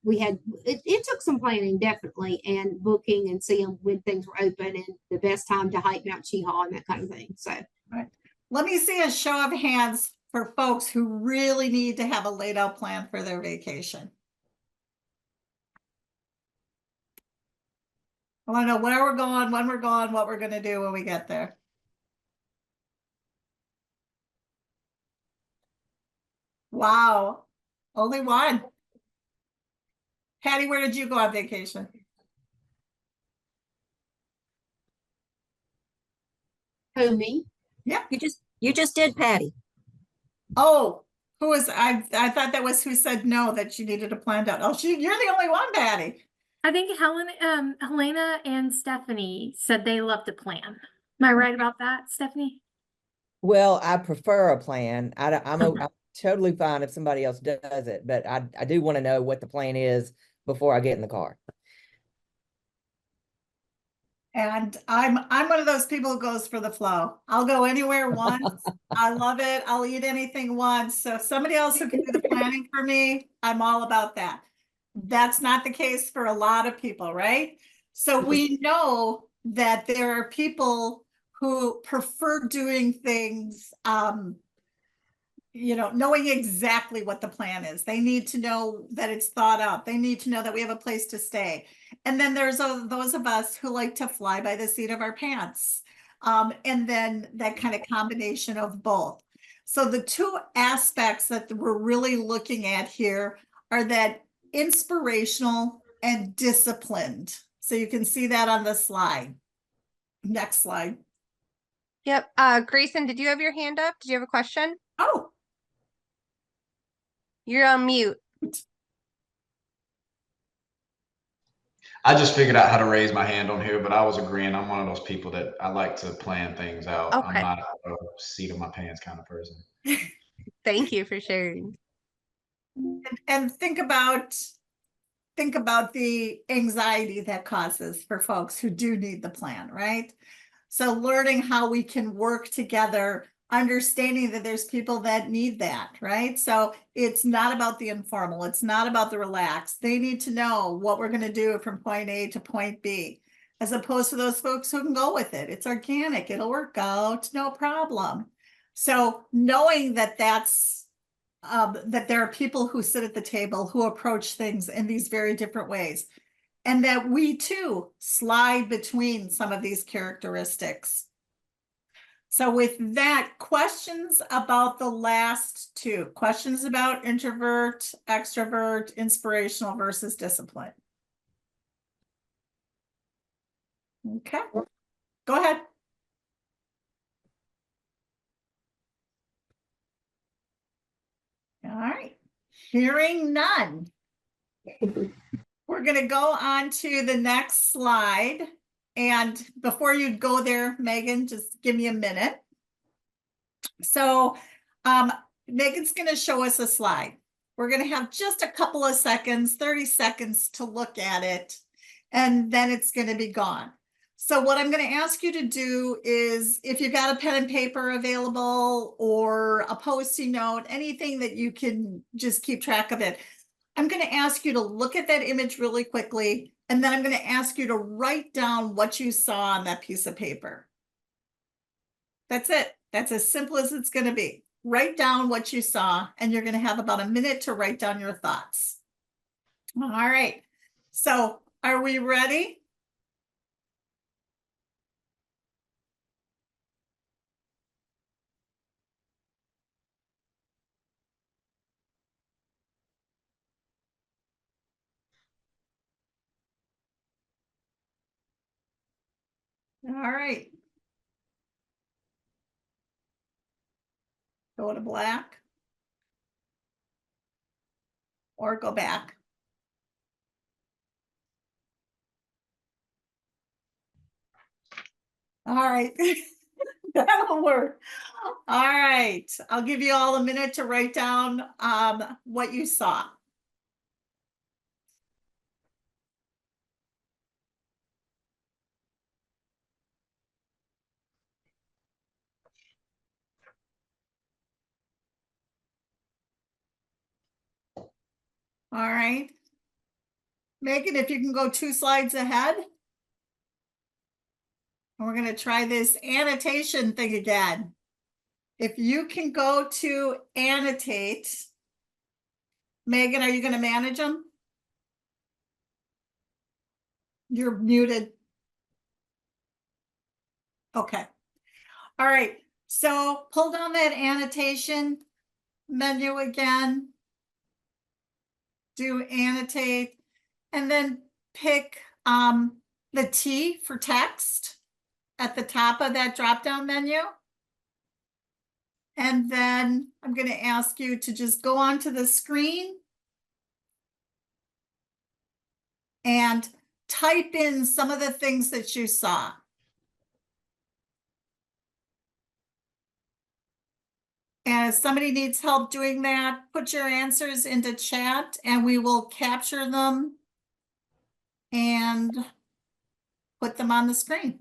we had it took some planning definitely, and booking and seeing when things were open and the best time to hike Mount Cheaha and that kind of thing. So, right. Let me see a show of hands for folks who really need to have a laid out plan for their vacation. I want to know where we're going, when we're going, what we're going to do when we get there. Wow. Only one. Patty, where did you go on vacation? Who, me? Yeah. You just did, Patty. Oh, Who was, I thought that was who said no, that she needed a planned out. Oh, you're the only one, Patty. I think Helena and Stephanie said they love to plan. Am I right about that, Stephanie? Well, I prefer a plan. I'm totally fine if somebody else does it, but I do want to know what the plan is before I get in the car. And I'm one of those people who goes for the flow. I'll go anywhere once. I love it. I'll eat anything once. So if somebody else who can do the planning for me, I'm all about that. That's not the case for a lot of people, right? So we know that there are people who prefer doing things, knowing exactly what the plan is. They need to know that it's thought out. They need to know that we have a place to stay. And then there's those of us who like to fly by the seat of our pants. And then that kind of combination of both. So the two aspects that we're really looking at here are that inspirational and disciplined. So you can see that on the slide. Next slide. Yep. Grayson, did you have your hand up? Did you have a question? Oh. You're on mute. I just figured out how to raise my hand on here, but I was agreeing. I'm one of those people that I like to plan things out. Okay. I'm not a seat of my pants kind of person. Thank you for sharing. And think about the anxiety that causes for folks who do need the plan, right? So learning how we can work together, understanding that there's people that need that, right? So it's not about the informal. It's not about the relaxed. They need to know what we're going to do from point A to point B, as opposed to those folks who can go with it. It's organic. It'll work out. No problem. So knowing that that there are people who sit at the table who approach things in these very different ways, and that we too slide between some of these characteristics. So with that, questions about the last two, questions about introvert, extrovert, inspirational versus discipline. Okay, go ahead. All right, hearing none. We're going to go on to the next slide. And before you go there, Megan, just give me a minute. So Megan's going to show us a slide. We're going to have just a couple of seconds, 30 seconds to look at it, and then it's going to be gone. So what I'm going to ask you to do is, if you've got a pen and paper available or a Post-it note, anything that you can just keep track of it, I'm going to ask you to look at that image really quickly, and then I'm going to ask you to write down what you saw on that piece of paper. That's it. That's as simple as it's going to be. Write down what you saw, and you're going to have about a minute to write down your thoughts. All right. So are we ready? All right. Go to black. Or go back. All right. That'll work. All right. I'll give you all a minute to write down what you saw. All right. Megan, if you can go 2 slides ahead. And we're going to try this annotation thing again. If you can go to annotate. Megan, are you going to manage them? You're muted. Okay. All right. So pull down that annotation menu again. Do annotate, and then pick the T for text at the top of that drop-down menu. And then I'm going to ask you to just go onto the screen and type in some of the things that you saw. And if somebody needs help doing that, put your answers into chat and we will capture them and put them on the screen.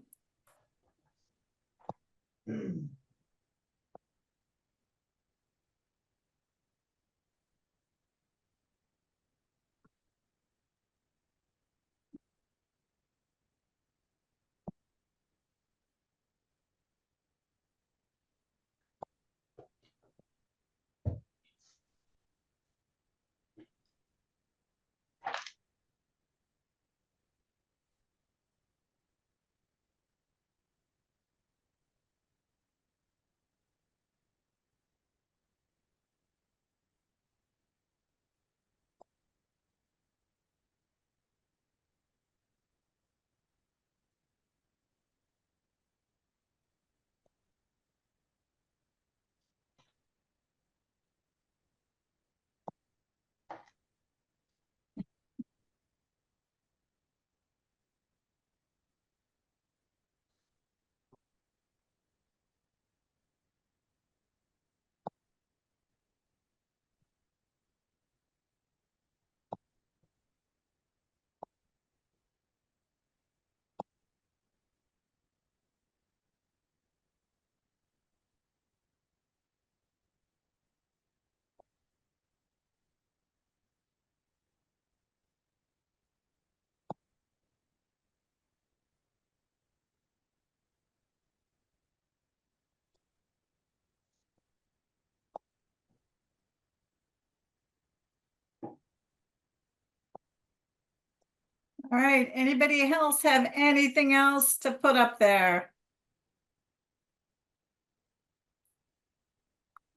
All right, anybody else have anything else to put up there?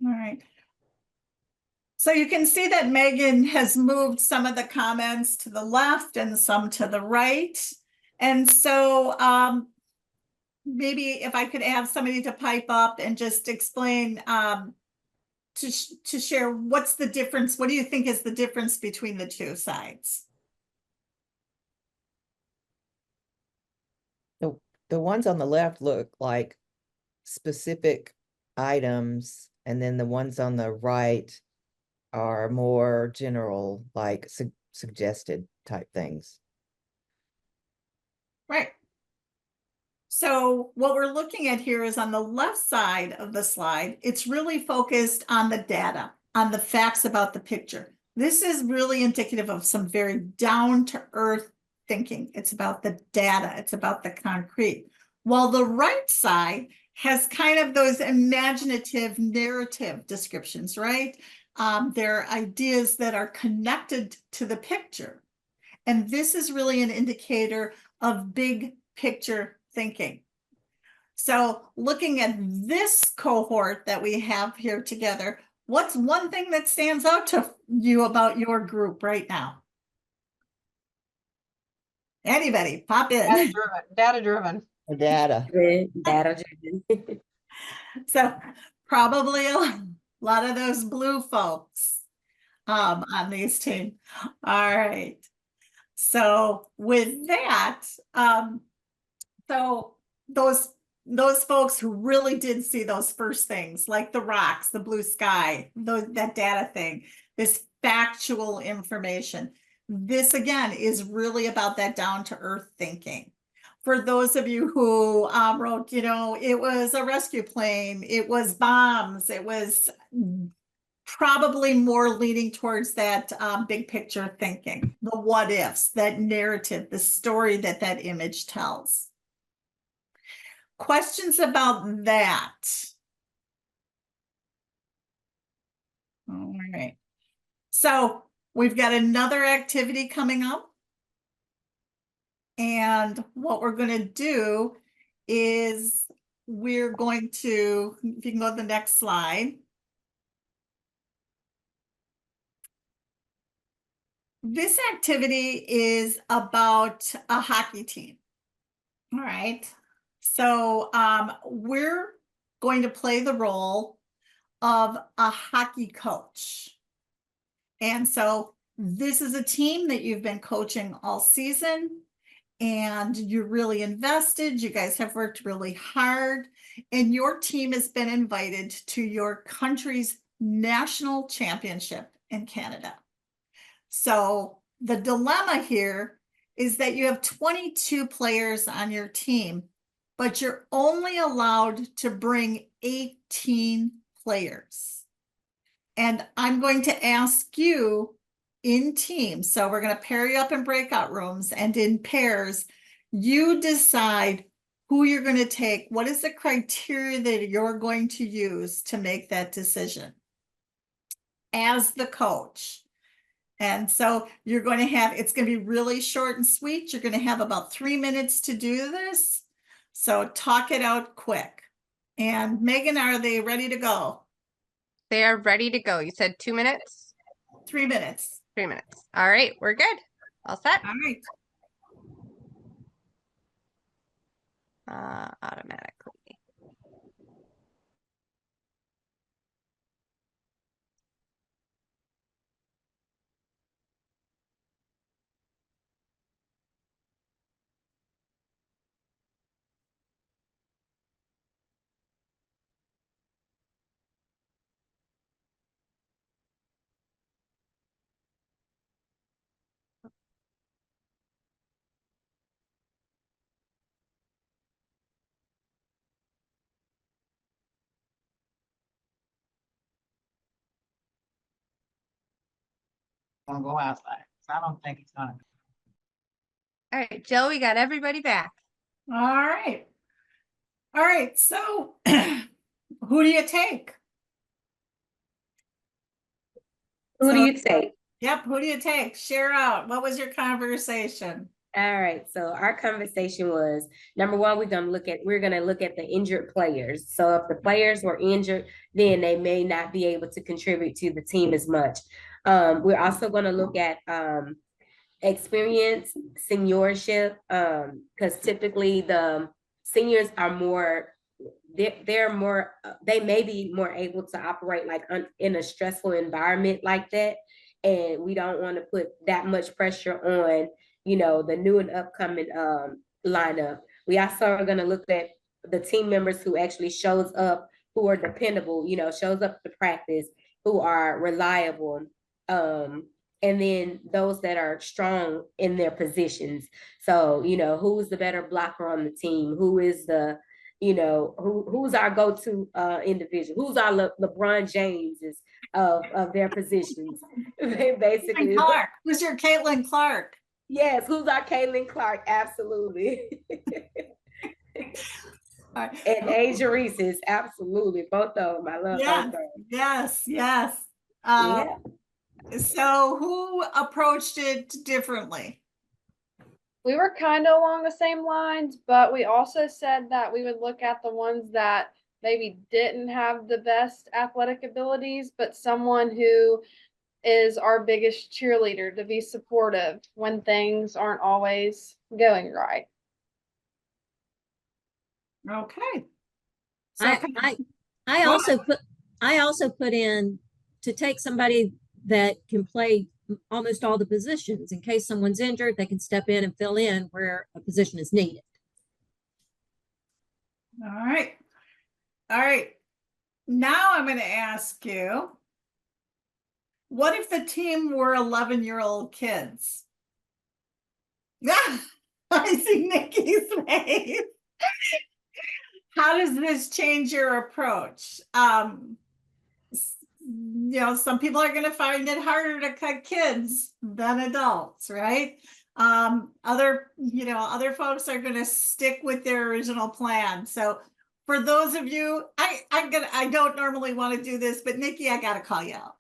All right. So you can see that Megan has moved some of the comments to the left and some to the right. And so maybe if I could have somebody to pipe up and just explain to share what's the difference, what do you think is the difference between the two sides? The ones on the left look like specific items, and then the ones on the right are more general, like suggested type things. Right. So what we're looking at here is on the left side of the slide, it's really focused on the data, on the facts about the picture. This is really indicative of some very down-to-earth thinking. It's about the data, it's about the concrete. While the right side has kind of those imaginative narrative descriptions, right? They're ideas that are connected to the picture. And this is really an indicator of big picture thinking. So looking at this cohort that we have here together, what's one thing that stands out to you about your group right now? Anybody, pop in. Data driven. Data. Data driven. So probably a lot of those blue folks on these teams. All right. So with that, so those folks who really did see those first things, like the rocks, the blue sky, that data thing, this factual information, this again is really about that down-to-earth thinking. For those of you who wrote, you know, it was a rescue plane, it was bombs, it was probably more leaning towards that big picture thinking, the what ifs, that narrative, the story that that image tells. Questions about that? All right. So we've got another activity coming up. And what we're going to do is we're going to, if you can go to the next slide. This activity is about a hockey team. All right. So we're going to play the role of a hockey coach. And so this is a team that you've been coaching all season and you're really invested. You guys have worked really hard and your team has been invited to your country's national championship in Canada. So the dilemma here is that you have 22 players on your team, but you're only allowed to bring 18 players. And I'm going to ask you in teams. So we're going to pair you up in breakout rooms, and in pairs, you decide who you're going to take. What is the criteria that you're going to use to make that decision as the coach? And so you're going to have, it's going to be really short and sweet. You're going to have about 3 minutes to do this. So talk it out quick. And Megan, are they ready to go? They are ready to go. You said 2 minutes? 3 minutes. 3 minutes. All right, we're good. All set? All right. Automatically. Gonna go outside. So I don't think it's gonna. All right, Jill, we got everybody back. All right. All right. So who do you take? Who do you take? Yep. Who do you take? Share out. What was your conversation? All right. So our conversation was, number one, we're gonna look at the injured players. So if the players were injured, then they may not be able to contribute to the team as much. We're also going to look at experience, seniorship, because typically the seniors are more, they may be more able to operate like in a stressful environment like that. And we don't want to put that much pressure on, the new and upcoming lineup. We also are going to look at the team members who actually shows up, who are dependable, shows up to practice, who are reliable. And then those that are strong in their positions. So, who's the better blocker on the team? Who is the, who's our go-to individual? Who's our LeBron Jameses of their positions? Basically. Clark. Who's your Caitlin Clark? Yes, who's our Caitlin Clark? Absolutely. And Asia Reese's, absolutely. Both of them. I love both of them. Yes. So who approached it differently? We were kind of along the same lines, but we also said that we would look at the ones that maybe didn't have the best athletic abilities, but someone who is our biggest cheerleader to be supportive when things aren't always going right. Okay. So I also put in to take somebody that can play almost all the positions. In case someone's injured, they can step in and fill in where a position is needed. All right. Now I'm going to ask you, what if the team were 11-year-old kids? Yeah, I see Nikki's face. How does this change your approach? Some people are going to find it harder to cut kids than adults, right? Other folks are going to stick with their original plan. So for those of you, I don't normally want to do this, but Nikki, I got to call you out.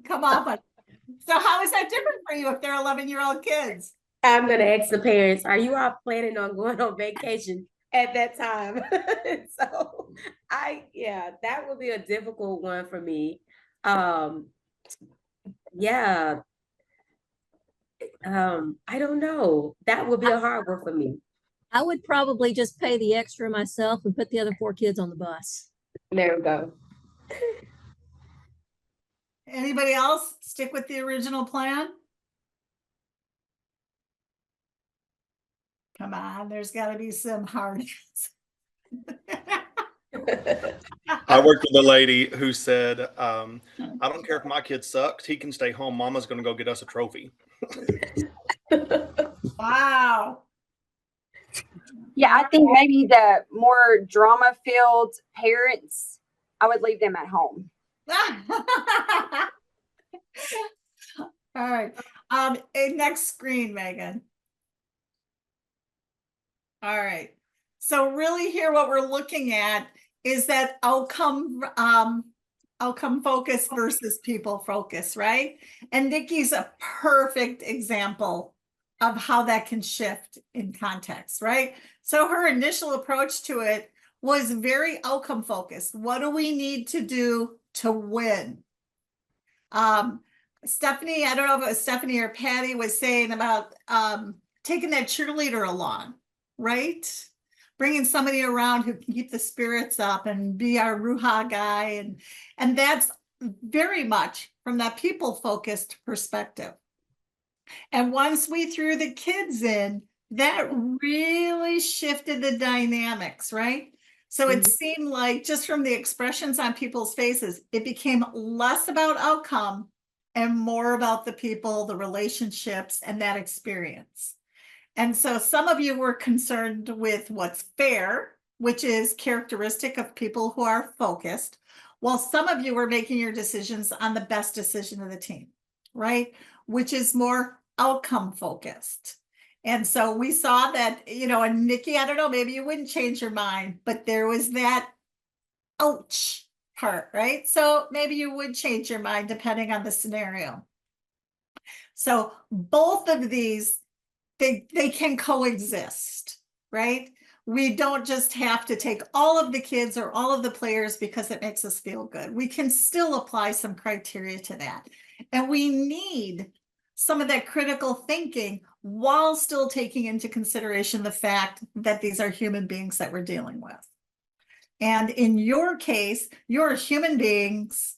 Come on. So how is that different for you if they're 11-year-old kids? I'm going to ask the parents, are you all planning on going on vacation at that time? So that would be a difficult one for me. I don't know. That would be a hard one for me. I would probably just pay the extra myself and put the other 4 kids on the bus. There we go. Anybody else stick with the original plan? Come on, there's got to be some hard. I worked with a lady who said, I don't care if my kid sucks. He can stay home. Mama's going to go get us a trophy. Wow. Yeah, I think maybe the more drama filled parents, I would leave them at home. All right. Next screen, Megan. All right. So really here what we're looking at is that outcome focus versus people focus, right? And Nikki's a perfect example of how that can shift in context, right? So her initial approach to it was very outcome focused. What do we need to do to win? Stephanie, I don't know if it was Stephanie or Patty, was saying about taking that cheerleader along, right? Bringing somebody around who can keep the spirits up and be our Ruha guy. And that's very much from that people-focused perspective. And once we threw the kids in, that really shifted the dynamics, right? So it seemed like just from the expressions on people's faces, it became less about outcome and more about the people, the relationships, and that experience. And so some of you were concerned with what's fair, which is characteristic of people who are focused, while some of you were making your decisions on the best decision of the team, right? Which is more outcome focused. And so we saw that, and Nikki, I don't know, maybe you wouldn't change your mind, but there was that ouch part, right? So maybe you would change your mind depending on the scenario. So both of these, they can coexist, right? We don't just have to take all of the kids or all of the players because it makes us feel good. We can still apply some criteria to that. And we need some of that critical thinking while still taking into consideration the fact that these are human beings that we're dealing with. And in your case, you're human beings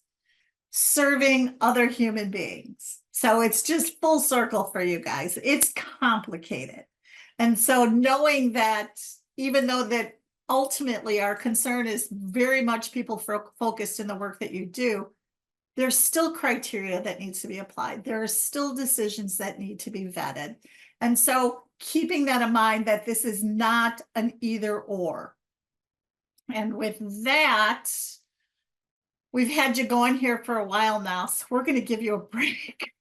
serving other human beings. So it's just full circle for you guys. It's complicated. And so knowing that, even though that ultimately our concern is very much people focused in the work that you do, there's still criteria that needs to be applied. There are still decisions that need to be vetted. And so keeping that in mind, that this is not an either or. And with that, we've had you going here for a while now, so we're going to give you a break.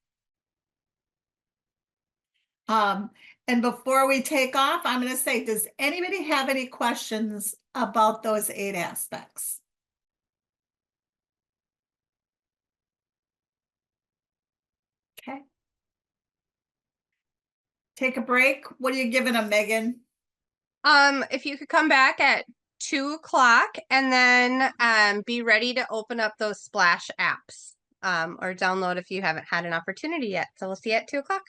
And before we take off, I'm going to say, does anybody have any questions about those 8 aspects? Okay. Take a break. What are you giving them, Megan? If you could come back at 2 o'clock and then be ready to open up those Splash apps or download if you haven't had an opportunity yet. So we'll see you at 2 o'clock.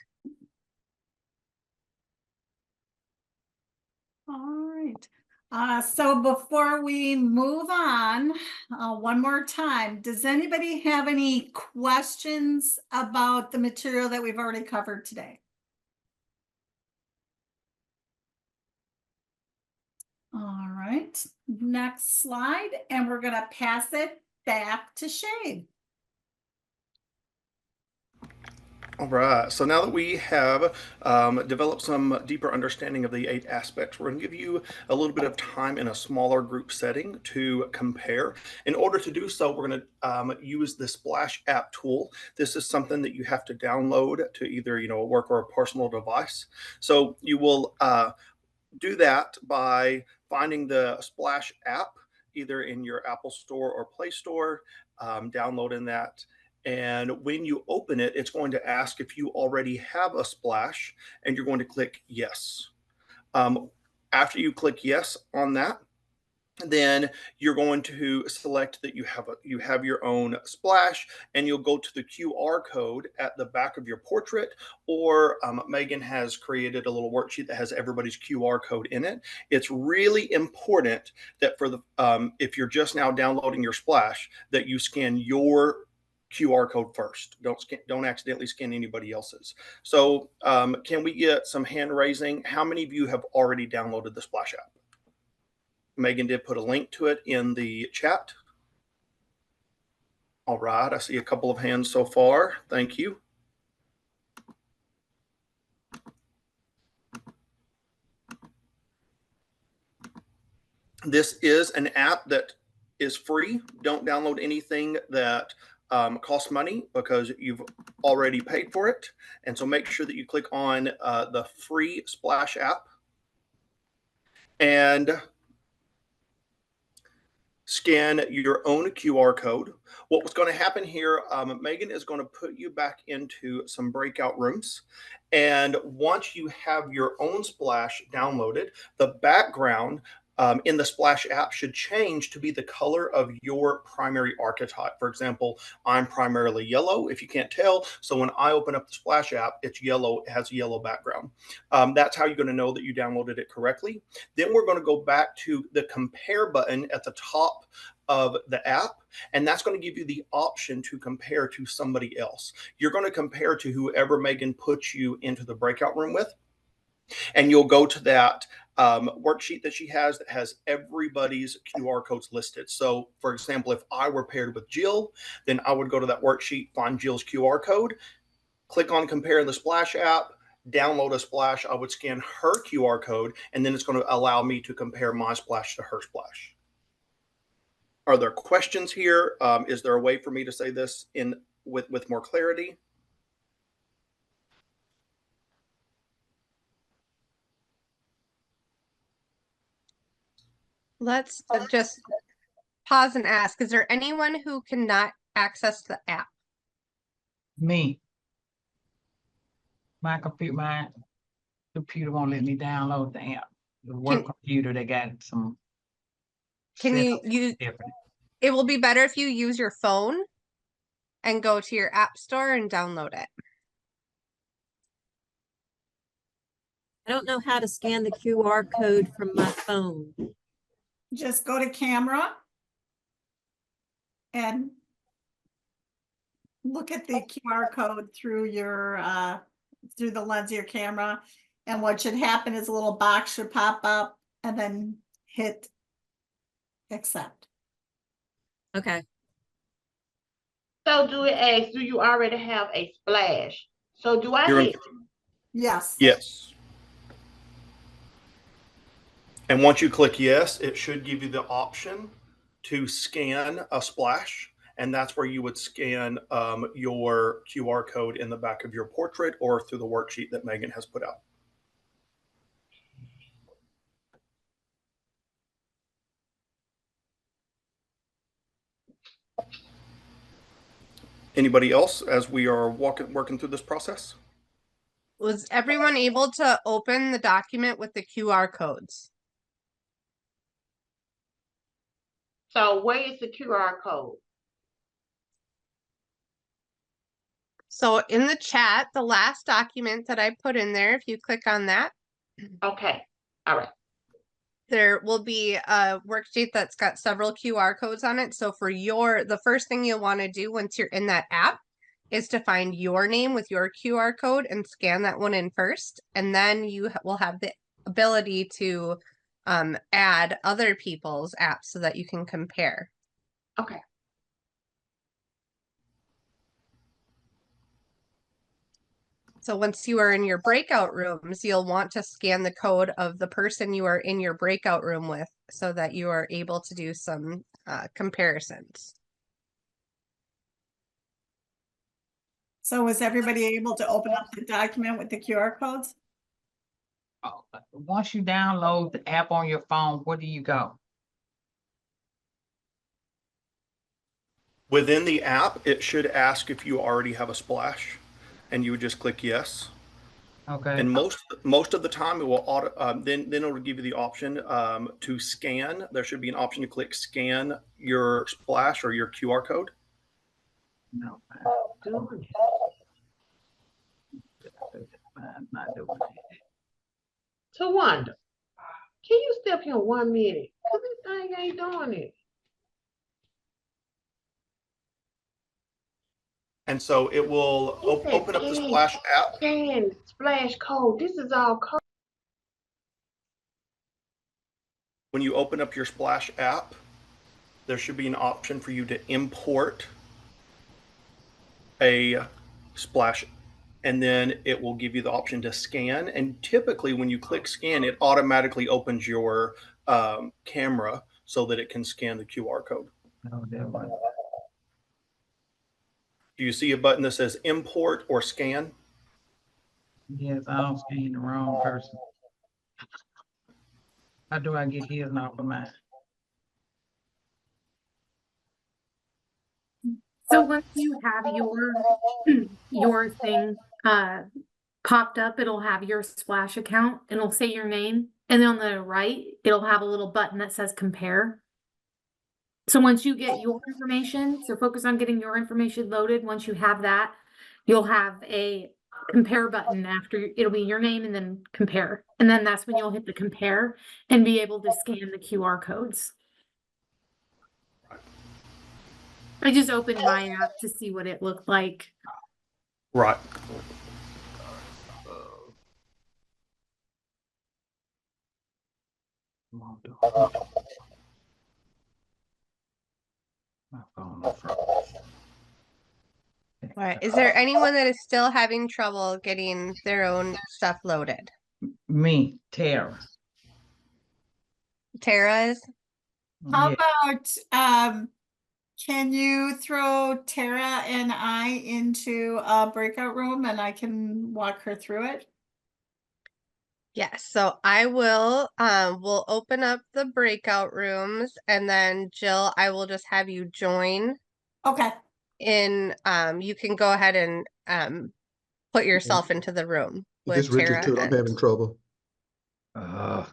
All right. So before we move on, one more time, does anybody have any questions about the material that we've already covered today? All right, next slide, and we're going to pass it back to Shane. All right, so now that we have developed some deeper understanding of the 8 aspects, we're going to give you a little bit of time in a smaller group setting to compare. In order to do so, we're going to use the Splash app tool. This is something that you have to download to either a work or a personal device. So you will do that by finding the Splash app either in your Apple Store or Play Store, downloading that. And when you open it, it's going to ask if you already have a Splash, and you're going to click yes. After you click yes on that, then you're going to select that you have your own splash, and you'll go to the QR code at the back of your portrait, or Megan has created a little worksheet that has everybody's QR code in it. It's really important that for the if you're just now downloading your splash, that you scan your QR code first. Don't accidentally scan anybody else's. So can we get some hand raising? How many of you have already downloaded the splash app? Megan did put a link to it in the chat. All right, I see a couple of hands so far. Thank you. This is an app that is free. Don't download anything that costs money, because you've already paid for it. And so make sure that you click on the free Splash app and scan your own QR code. What was going to happen here, Megan is going to put you back into some breakout rooms. And once you have your own Splash downloaded, the background in the Splash app should change to be the color of your primary archetype. For example, I'm primarily yellow, if you can't tell. So when I open up the Splash app, it's yellow, it has a yellow background. That's how you're going to know that you downloaded it correctly. Then we're going to go back to the compare button at the top of the app, and that's going to give you the option to compare to somebody else. You're going to compare to whoever Megan puts you into the breakout room with, and you'll go to that worksheet that she has that has everybody's QR codes listed. So for example, if I were paired with Jill, then I would go to that worksheet, find Jill's QR code, click on compare in the Splash app, download a splash. I would scan her QR code, and then it's going to allow me to compare my splash to her splash. Are there questions here? Is there a way for me to say this with more clarity? Let's just pause and ask, is there anyone who cannot access the app? Me. My computer won't let me download the app. The work computer, they got some. Can you use? It will be better if you use your phone and go to your app store and download it. I don't know how to scan the QR code from my phone. Just go to camera and look at the QR code through your through the lens of your camera. And what should happen is a little box should pop up, and then hit accept. Okay. So do it ask, do you already have a splash? So do I hit? Yes. Yes. And once you click yes, it should give you the option to scan a splash. And that's where you would scan your QR code in the back of your portrait or through the worksheet that Megan has put out. Anybody else as we are working through this process? Was everyone able to open the document with the QR codes? So where is the QR code? So in the chat, the last document that I put in there, if you click on that. Okay. All right. There will be a worksheet that's got several QR codes on it. So for the first thing you'll want to do once you're in that app is to find your name with your QR code and scan that one in first. And then you will have the ability to add other people's apps so that you can compare. Okay. So once you are in your breakout rooms, you'll want to scan the code of the person you are in your breakout room with so that you are able to do some comparisons. So was everybody able to open up the document with the QR codes? Once you download the app on your phone, where do you go? Within the app, it should ask if you already have a splash, and you would just click yes. Okay. And most of the time it will then it'll give you the option to scan. There should be an option to click scan your splash or your QR code. No, I'm doing it. I'm not doing it. Tawanda, can you step here 1 minute? Cause this thing ain't doing it. And so it will open up the Splash app. Scan splash code. This is all code. When you open up your Splash app, there should be an option for you to import a splash, and then it will give you the option to scan. And typically when you click scan, it automatically opens your camera so that it can scan the QR code. No, that one. Do you see a button that says import or scan? Yes, I don't scan the wrong person. How do I get his off of mine? So once you have your thing popped up, it'll have your Splash account and it'll say your name. And then on the right, it'll have a little button that says compare. So once you get your information, so focus on getting your information loaded. Once you have that, you'll have a compare button after. It'll be your name and then compare. And then that's when you'll hit the compare and be able to scan the QR codes. I just opened my app to see what it looked like. Right. My phone is frozen. All right. Is there anyone that is still having trouble getting their own stuff loaded? Me, Tara. Tara is? How Yeah. about, can you throw Tara and I into a breakout room and I can walk her through it? Yes, so I will we'll open up the breakout rooms and then Jill, I will just have you join Okay. in you can go ahead and put yourself into the room This with Richard Tara too, I'm and having trouble. Uh,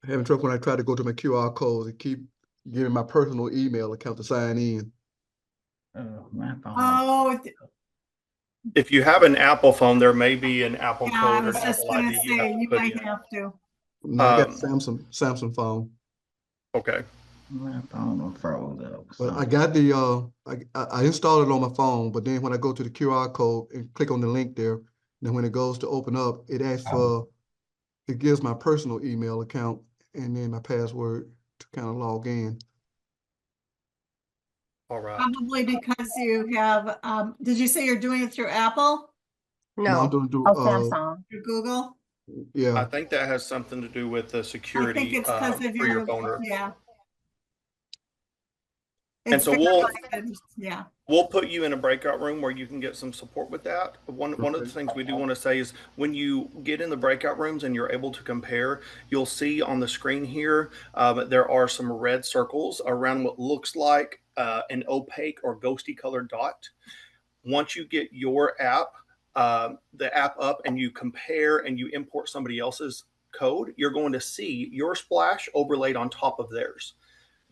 Having trouble when I try to go to my QR codes and keep giving my personal email account to sign in. my phone. Oh, If you have an Apple phone, there may be an Apple yeah, I code or was an just Apple gonna ID you have say, to you put might in. have to. No, I got Samsung phone. Okay. My phone froze up. But I got the I installed it on my phone, but then when I go to the QR code and click on the link there, then when it goes to open up, it asks for it gives my personal email account and then my password to kind of log in. All right. Probably because you have, did you say you're doing it through Apple? No, I'm doing Samsung. Through Google? Yeah. I think that has something to do with the I security think it's because of for your phone. yeah. And It's so verified, yeah. we'll put you in a breakout room where you can get some support with that. One of the things we do want to say is when you get in the breakout rooms and you're able to compare, you'll see on the screen here there are some red circles around what looks like an opaque or ghosty colored dot. Once you get your app, the app up and you compare and you import somebody else's code, you're going to see your splash overlaid on top of theirs.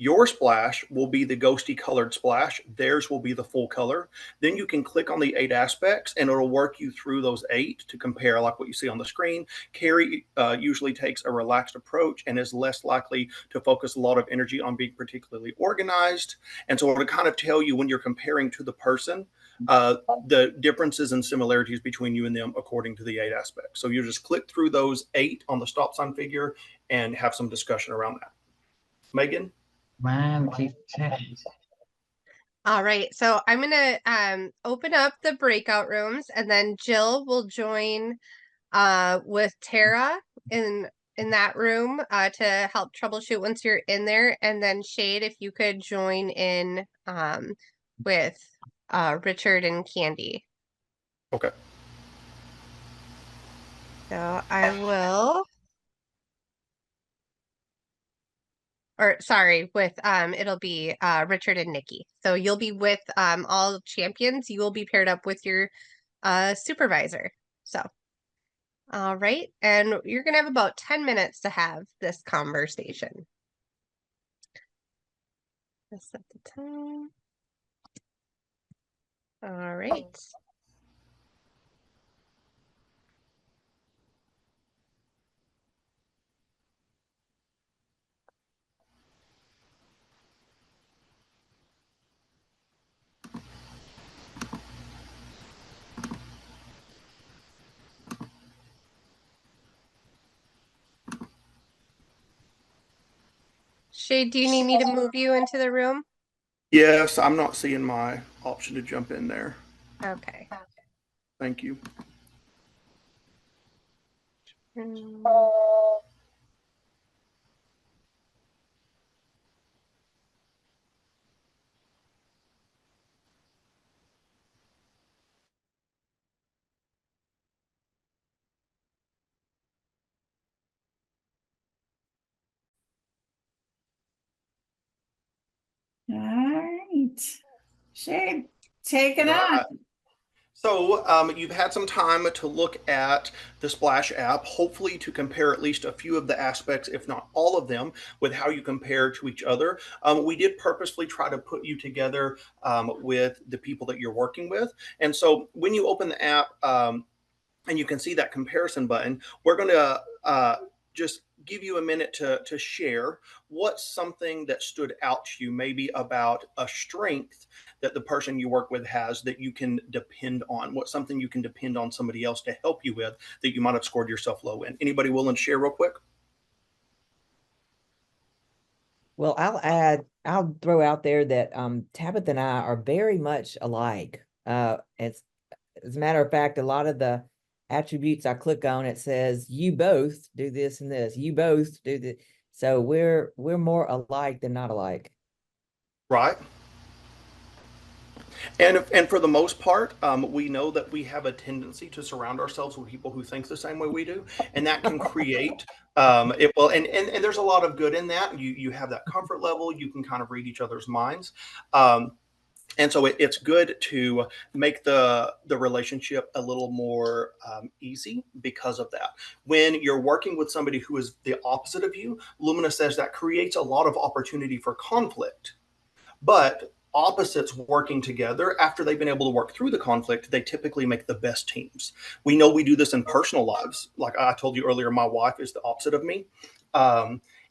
Your splash will be the ghosty colored splash. Theirs will be the full color. Then you can click on the 8 aspects and it'll work you through those 8 to compare like what you see on the screen. Carrie usually takes a relaxed approach and is less likely to focus a lot of energy on being particularly organized. And so it'll kind of tell you when you're comparing to the person, the differences and similarities between you and them according to the 8 aspects. So you just click through those 8 on the stop sign figure and have some discussion around that. Megan? Mine keeps changing. All right, so I'm gonna open up the breakout rooms and then Jill will join with Tara in that room to help troubleshoot once you're in there, and then Shade, if you could join in with Richard and Candy. Okay. So I will, or sorry, with it'll be Richard and Nikki. So you'll be with all champions. You will be paired up with your supervisor. So All right, and you're gonna have about 10 minutes to have this conversation. Just set the time. All right. Shay, do you need me to move you into the room? Yes, I'm not seeing my option to jump in there. Okay. Thank you. All right. Shay, take it All on. right. So you've had some time to look at the Splash app, hopefully to compare at least a few of the aspects, if not all of them, with how you compare to each other. We did purposefully try to put you together with the people that you're working with. And so when you open the app, and you can see that comparison button, we're going to just give you a minute to share what's something that stood out to you, maybe about a strength that the person you work with has that you can depend on. What's something you can depend on somebody else to help you with that you might have scored yourself low in. Anybody willing to share real quick? Well, I'll throw out there that Tabitha and I are very much alike. It's as a matter of fact, a lot of the attributes I click on, it says you both do this and this. You both do this. So we're more alike than not alike. Right. And for the most part, we know that we have a tendency to surround ourselves with people who think the same way we do, and that can create it. Well, and there's a lot of good in that. You have that comfort level. You can kind of read each other's minds. And so it's good to make the relationship a little more easy because of that. When you're working with somebody who is the opposite of you, Lumina says that creates a lot of opportunity for conflict. But opposites working together, after they've been able to work through the conflict, they typically make the best teams. We know we do this in personal lives. Like I told you earlier, my wife is the opposite of me.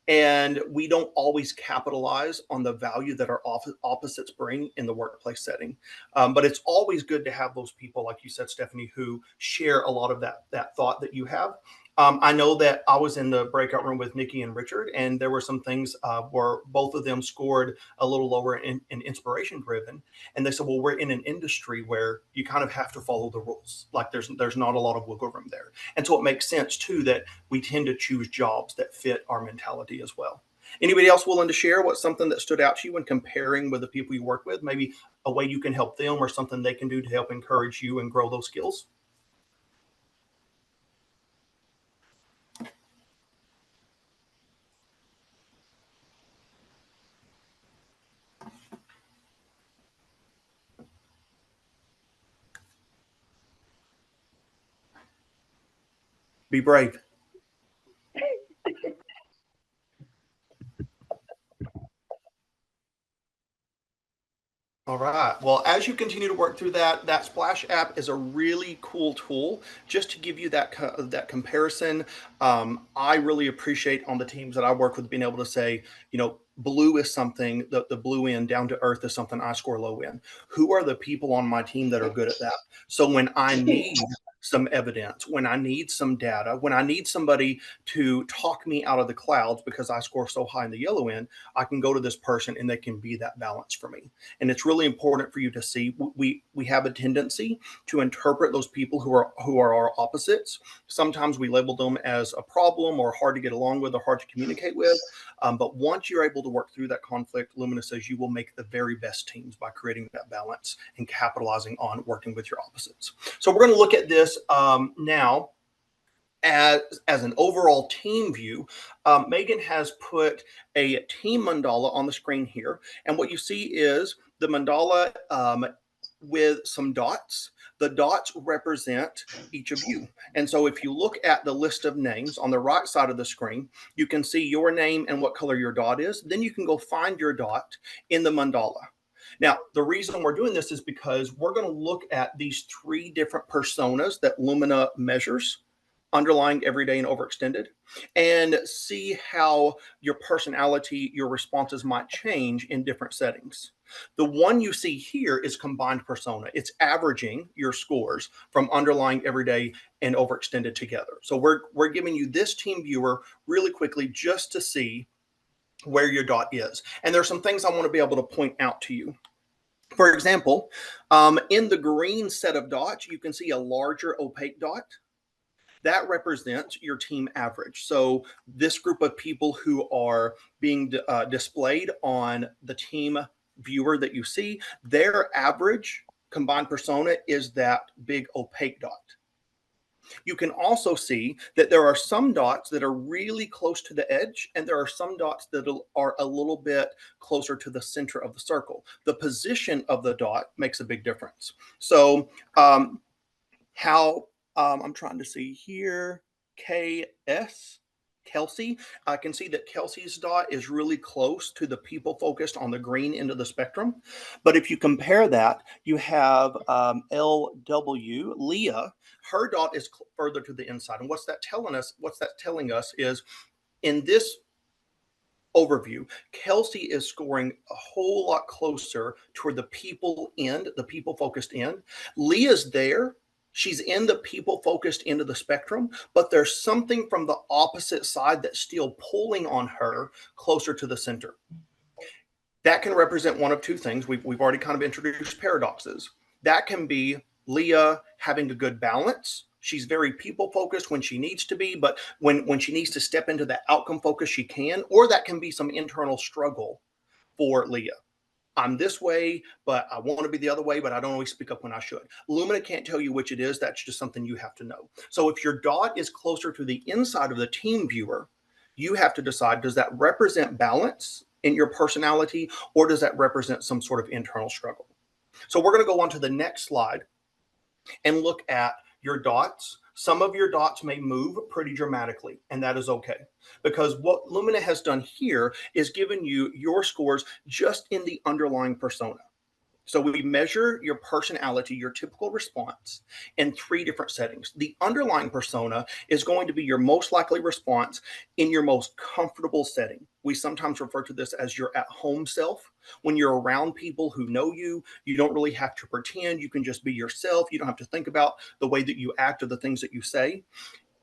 And we don't always capitalize on the value that our opposites bring in the workplace setting. But it's always good to have those people, like you said, Stephanie, who share a lot of that thought that you have. I know that I was in the breakout room with Nikki and Richard, and there were some things where both of them scored a little lower in inspiration driven. And they said, well, we're in an industry where you kind of have to follow the rules. Like there's not a lot of wiggle room there. And so it makes sense too that we tend to choose jobs that fit our mentality as well. Anybody else willing to share what's something that stood out to you when comparing with the people you work with? Maybe a way you can help them or something they can do to help encourage you and grow those skills? Be brave. All right. Well, as you continue to work through that Splash app is a really cool tool just to give you that comparison. I really appreciate on the teams that I work with being able to say, blue is something that the blue in down to earth is something I score low in. Who are the people on my team that are good at that? So when I need some evidence, when I need some data, when I need somebody to talk me out of the clouds because I score so high in the yellow end, I can go to this person and they can be that balance for me. And it's really important for you to see we have a tendency to interpret those people who are our opposites. Sometimes we label them as a problem or hard to get along with or hard to communicate with. But once you're able to work through that conflict, Lumina says you will make the very best teams by creating that balance and capitalizing on working with your opposites. So we're going to look at this now as an overall team view. Megan has put a team mandala on the screen here. And what you see is the mandala with some dots. The dots represent each of you. And so if you look at the list of names on the right side of the screen, you can see your name and what color your dot is. Then you can go find your dot in the mandala. Now, the reason we're doing this is because we're going to look at these 3 different personas that Lumina measures: underlying, everyday, and overextended, and see how your personality, your responses might change in different settings. The one you see here is combined persona. It's averaging your scores from underlying, everyday, and overextended together. So we're giving you this team viewer really quickly just to see where your dot is. And there's some things I want to be able to point out to you. For example, in the green set of dots, you can see a larger opaque dot. That represents your team average. So this group of people who are being displayed on the team viewer that you see, their average combined persona is that big opaque dot. You can also see that there are some dots that are really close to the edge, and there are some dots that are a little bit closer to the center of the circle. The position of the dot makes a big difference. So I'm trying to see here, Kelsey. I can see that Kelsey's dot is really close to the people focused on the green end of the spectrum. But if you compare that, you have LW, Leah, her dot is further to the inside. And what's that telling us is in this overview, Kelsey is scoring a whole lot closer toward the people end, the people focused end. Leah's there. She's in the people focused end of the spectrum, but there's something from the opposite side that's still pulling on her closer to the center. That can represent one of 2 things. We've already kind of introduced paradoxes. That can be Leah having a good balance. She's very people focused when she needs to be, but when she needs to step into that outcome focus, she can. Or that can be some internal struggle for Leah. I'm this way, but I want to be the other way, but I don't always speak up when I should. Lumina can't tell you which it is. That's just something you have to know. So if your dot is closer to the inside of the team viewer, you have to decide, does that represent balance in your personality, or does that represent some sort of internal struggle? So we're going to go on to the next slide and look at your dots. Some of your dots may move pretty dramatically, and that is okay, because what Lumina has done here is given you your scores just in the underlying persona. So we measure your personality, your typical response, in 3 different settings. The underlying persona is going to be your most likely response in your most comfortable setting. We sometimes refer to this as your at-home self. When you're around people who know you, you don't really have to pretend. You can just be yourself. You don't have to think about the way that you act or the things that you say.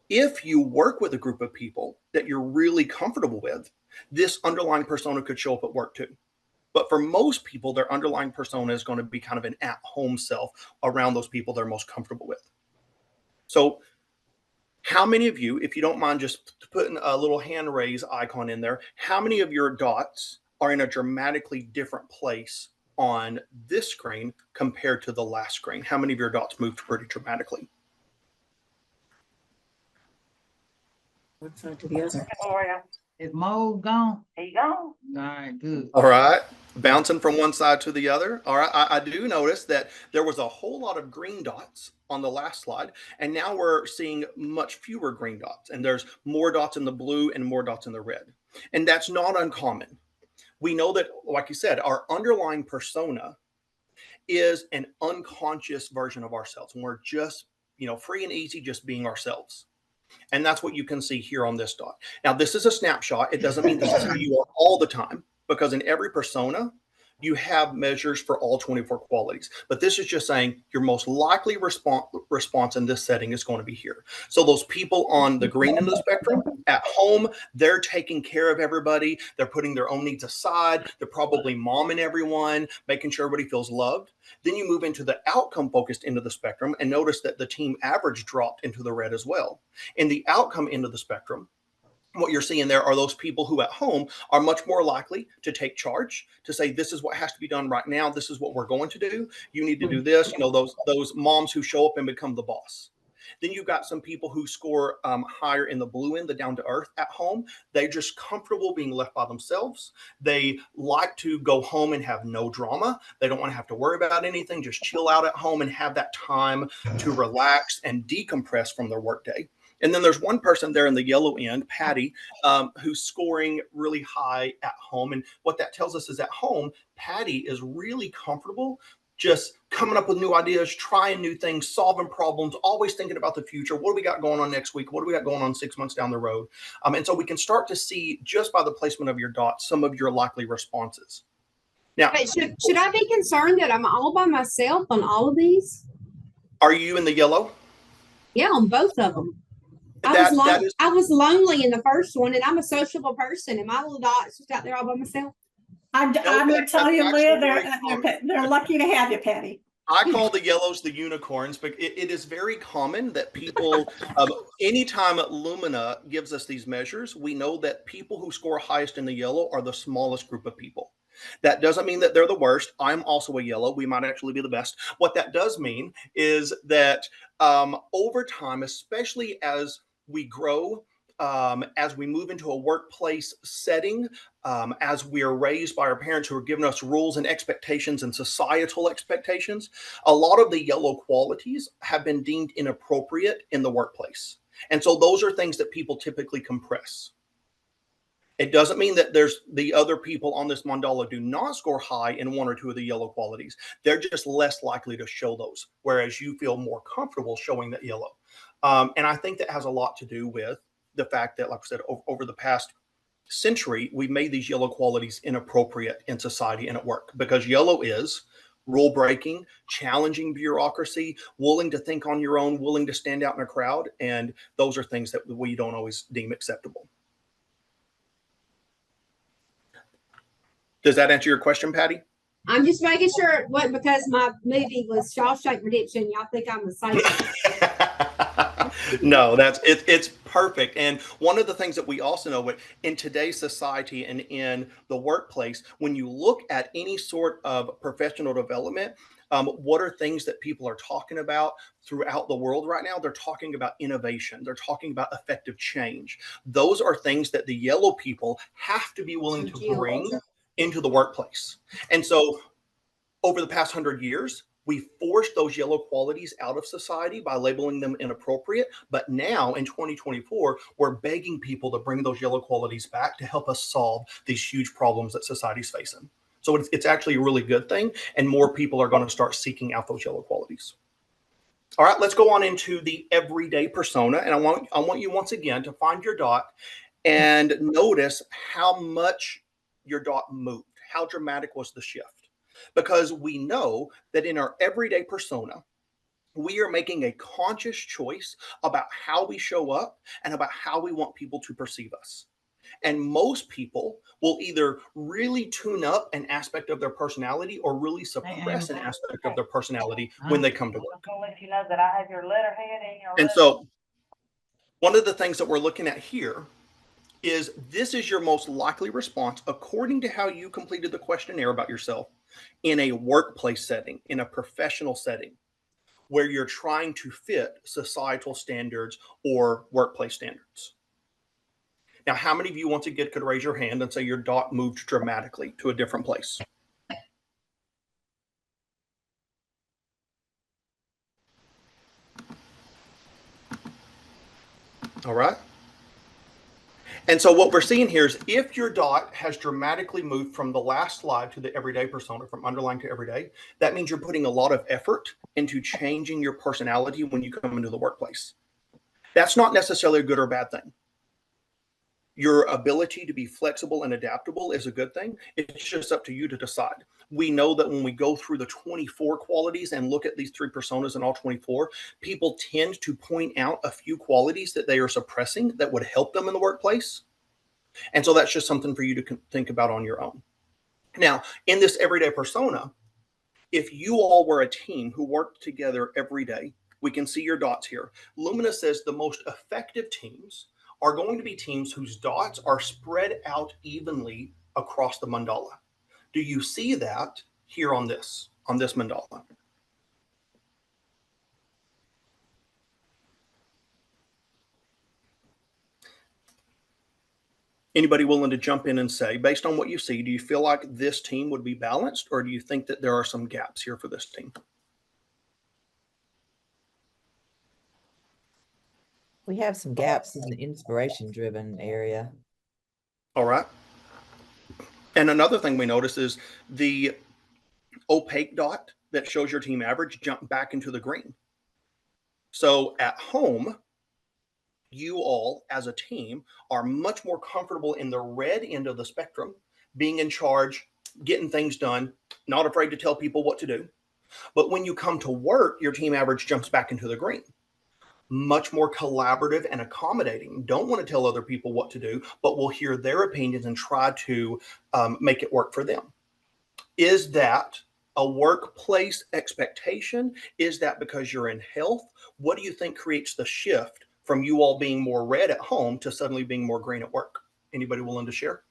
If you work with a group of people that you're really comfortable with, this underlying persona could show up at work too. But for most people, their underlying persona is going to be kind of an at-home self around those people they're most comfortable with. So how many of you, if you don't mind just putting a little hand raise icon in there, how many of your dots are in a dramatically different place on this screen compared to the last screen? How many of your dots moved pretty dramatically? One side to the other. Is Mo gone? There you go. All right, good. All right. Bouncing from one side to the other. All right. I do notice that there was a whole lot of green dots on the last slide, and now we're seeing much fewer green dots, and there's more dots in the blue and more dots in the red. And that's not uncommon. We know that, like you said, our underlying persona is an unconscious version of ourselves, and we're just, free and easy, just being ourselves. And that's what you can see here on this dot. Now, this is a snapshot. It doesn't mean this is who you are all the time, because in every persona, you have measures for all 24 qualities. But this is just saying your most likely response in this setting is going to be here. So those people on the green end of the spectrum, at home, they're taking care of everybody. They're putting their own needs aside. They're probably momming everyone, making sure everybody feels loved. Then you move into the outcome focused end of the spectrum and notice that the team average dropped into the red as well. In the outcome end of the spectrum, what you're seeing there are those people who at home are much more likely to take charge, to say, this is what has to be done right now. This is what we're going to do. You need to do this. Those moms who show up and become the boss. Then you've got some people who score higher in the blue end, the down to earth at home. They're just comfortable being left by themselves. They like to go home and have no drama. They don't want to have to worry about anything, just chill out at home and have that time to relax and decompress from their workday. And then there's one person there in the yellow end, Patty, who's scoring really high at home. And what that tells us is at home, Patty is really comfortable just coming up with new ideas, trying new things, solving problems, always thinking about the future. What do we got going on next week? What do we got going on 6 months down the road? And so we can start to see just by the placement of your dots, some of your likely responses. Now, But should I be concerned that I'm all by myself on all of these? Are you in the yellow? Yeah, on both of them. I was lonely in the first one, and I'm a sociable person, and my little dot's just out there all by myself. I'm gonna tell you, Leah, they're lucky to have you, Patty. I call the yellows the unicorns, but it is very common that people, anytime Lumina gives us these measures, we know that people who score highest in the yellow are the smallest group of people. That doesn't mean that they're the worst. I'm also a yellow. We might actually be the best. What that does mean is that over time, especially as we grow, as we move into a workplace setting, as we are raised by our parents who are giving us rules and expectations and societal expectations, a lot of the yellow qualities have been deemed inappropriate in the workplace. And so those are things that people typically compress. It doesn't mean that there's the other people on this mandala do not score high in one or two of the yellow qualities. They're just less likely to show those, whereas you feel more comfortable showing that yellow. And I think that has a lot to do with the fact that, like I said, over the past century, we've made these yellow qualities inappropriate in society and at work, because yellow is rule breaking, challenging bureaucracy, willing to think on your own, willing to stand out in a crowd. And those are things that we don't always deem acceptable. Does that answer your question, Patty? I'm just making sure it wasn't because my movie was Shawshank Redemption. Y'all think I'm a psycho. No, it's perfect. And one of the things that we also know in today's society and in the workplace, when you look at any sort of professional development, what are things that people are talking about throughout the world right now? They're talking about innovation. They're talking about effective change. Those are things that the yellow people have to be willing to bring into the workplace. And so over the past 100 years, we forced those yellow qualities out of society by labeling them inappropriate. But now in 2024, we're begging people to bring those yellow qualities back to help us solve these huge problems that society's facing. So it's actually a really good thing. And more people are going to start seeking out those yellow qualities. All right, let's go on into the everyday persona. And I want you once again to find your dot and notice how much your dot moved. How dramatic was the shift? Because we know that in our everyday persona, we are making a conscious choice about how we show up and about how we want people to perceive us. And most people will either really tune up an aspect of their personality or really suppress an aspect of their personality when they come to work. I'm gonna let you know that I have your letterhead in your And so one of the things that we're looking at here is this is your most likely response according to how you completed the questionnaire about yourself in a workplace setting, in a professional setting, where you're trying to fit societal standards or workplace standards. Now, how many of you once again could raise your hand and say your dot moved dramatically to a different place? All right. And so what we're seeing here is if your dot has dramatically moved from the last slide to the everyday persona, from underlying to everyday, that means you're putting a lot of effort into changing your personality when you come into the workplace. That's not necessarily a good or bad thing. Your ability to be flexible and adaptable is a good thing. It's just up to you to decide. We know that when we go through the 24 qualities and look at these 3 personas in all 24, people tend to point out a few qualities that they are suppressing that would help them in the workplace. And so that's just something for you to think about on your own. Now, in this everyday persona, if you all were a team who worked together every day, we can see your dots here. Lumina says the most effective teams are going to be teams whose dots are spread out evenly across the mandala. Do you see that here on this mandala? Anybody willing to jump in and say, based on what you see, do you feel like this team would be balanced, or do you think that there are some gaps here for this team? We have some gaps in the inspiration-driven area. All right. And another thing we notice is the opaque dot that shows your team average jump back into the green. So at home, you all as a team are much more comfortable in the red end of the spectrum, being in charge, getting things done, not afraid to tell people what to do. But when you come to work, your team average jumps back into the green. Much more collaborative and accommodating. Don't want to tell other people what to do, but will hear their opinions and try to make it work for them. Is that a workplace expectation? Is that because you're in health? What do you think creates the shift from you all being more red at home to suddenly being more green at work? Anybody willing to share?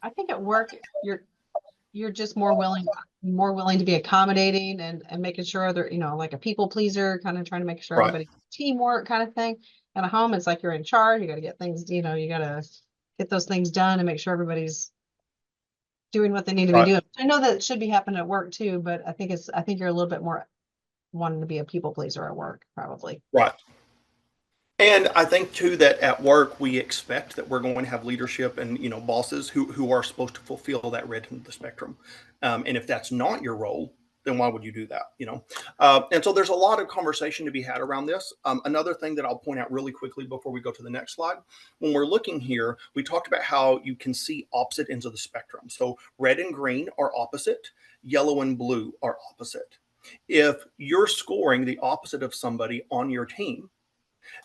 I think at work, you're just more willing to be accommodating and making sure other, like a people pleaser, kind of trying to make sure Right. everybody teamwork kind of thing. And at home, it's like you're in charge. You got to get things, you got to get those things done and make sure everybody's doing what they need to be Right. doing. I know that it should be happening at work too, but I think you're a little bit more wanting to be a people pleaser at work, probably. Right. And I think too that at work we expect that we're going to have leadership and bosses who are supposed to fulfill that red end of the spectrum. And if that's not your role, then why would you do that? And so there's a lot of conversation to be had around this. Another thing that I'll point out really quickly before we go to the next slide, when we're looking here, we talked about how you can see opposite ends of the spectrum. So red and green are opposite, yellow and blue are opposite. If you're scoring the opposite of somebody on your team,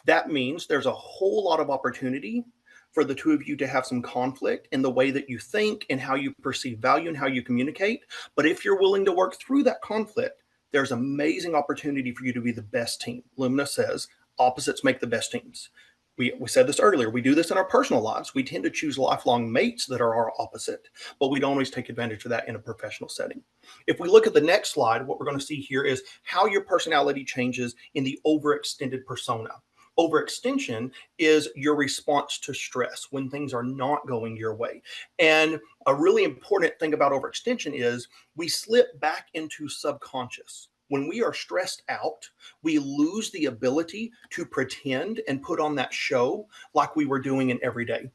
that means there's a whole lot of opportunity for the two of you to have some conflict in the way that you think and how you perceive value and how you communicate. But if you're willing to work through that conflict, there's amazing opportunity for you to be the best team. Lumina says opposites make the best teams. We said this earlier. We do this in our personal lives. We tend to choose lifelong mates that are our opposite, but we don't always take advantage of that in a professional setting. If we look at the next slide, what we're going to see here is how your personality changes in the overextended persona. Overextension is your response to stress when things are not going your way. And a really important thing about overextension is we slip back into subconscious. When we are stressed out, we lose the ability to pretend and put on that show like we were doing in every day.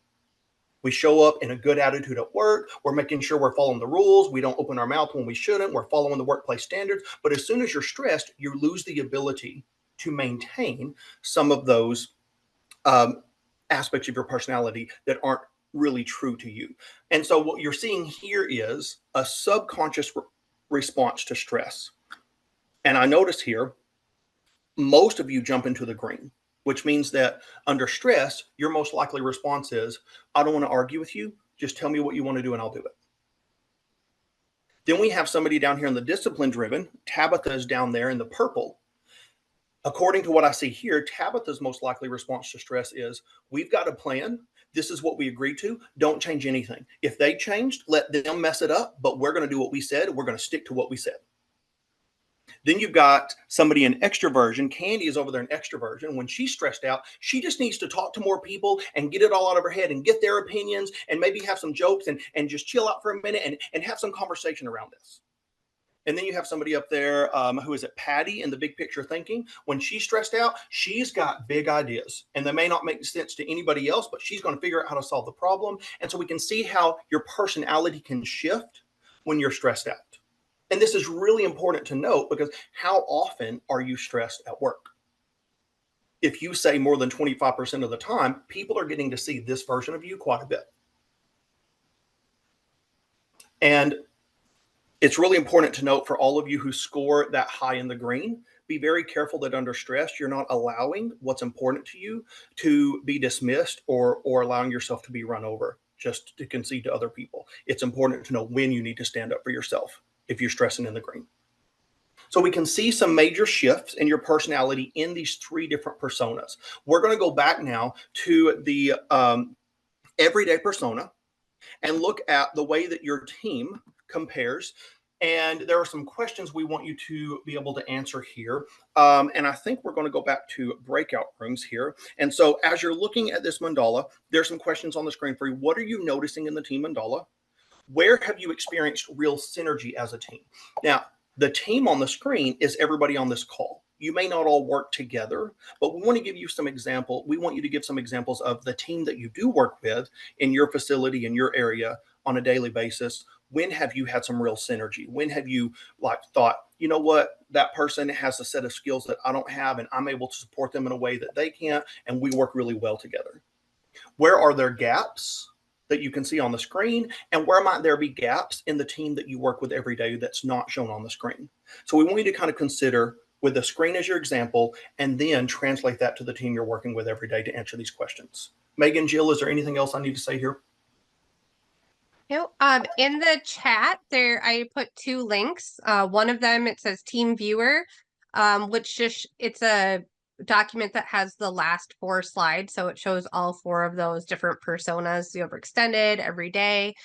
We show up in a good attitude at work. We're making sure we're following the rules. We don't open our mouth when we shouldn't. We're following the workplace standards. But as soon as you're stressed, you lose the ability to maintain some of those aspects of your personality that aren't really true to you. And so what you're seeing here is a subconscious response to stress. And I notice here, most of you jump into the green, which means that under stress, your most likely response is, I don't want to argue with you. Just tell me what you want to do and I'll do it. Then we have somebody down here in the discipline driven. Tabitha is down there in the purple. According to what I see here, Tabitha's most likely response to stress is, we've got a plan. This is what we agreed to. Don't change anything. If they changed, let them mess it up, but we're going to do what we said. We're going to stick to what we said. Then you've got somebody in extroversion. Candy is over there in extroversion. When she's stressed out, she just needs to talk to more people and get it all out of her head and get their opinions and maybe have some jokes and just chill out for a minute and have some conversation around this. And then you have somebody up there, who is it, Patty, in the big picture thinking. When she's stressed out, she's got big ideas. And they may not make sense to anybody else, but she's going to figure out how to solve the problem. And so we can see how your personality can shift when you're stressed out. And this is really important to note because how often are you stressed at work? If you say more than 25% of the time, people are getting to see this version of you quite a bit. And it's really important to note for all of you who score that high in the green, be very careful that under stress, you're not allowing what's important to you to be dismissed or allowing yourself to be run over just to concede to other people. It's important to know when you need to stand up for yourself if you're stressing in the green. So we can see some major shifts in your personality in these three different personas. We're going to go back now to the everyday persona and look at the way that your team compares And there are some questions we want you to be able to answer here. And I think we're going to go back to breakout rooms here. And so as you're looking at this mandala, there's some questions on the screen for you. What are you noticing in the team mandala? Where have you experienced real synergy as a team? Now, the team on the screen is everybody on this call. You may not all work together, but we want to give you some example. We want you to give some examples of the team that you do work with in your facility, in your area on a daily basis. When have you had some real synergy? When have you like thought, you know what, that person has a set of skills that I don't have and I'm able to support them in a way that they can't, and we work really well together? Where are there gaps that you can see on the screen, and where might there be gaps in the team that you work with every day that's not shown on the screen? So we want you to kind of consider with the screen as your example, and then translate that to the team you're working with every day to answer these questions. Megan, Jill, is there anything else I need to say here? No, in the chat there, I put 2 links. One of them, it says Team Viewer, which just, it's a document that has the last 4 slides. So it shows all 4 of those different personas, the overextended, everyday,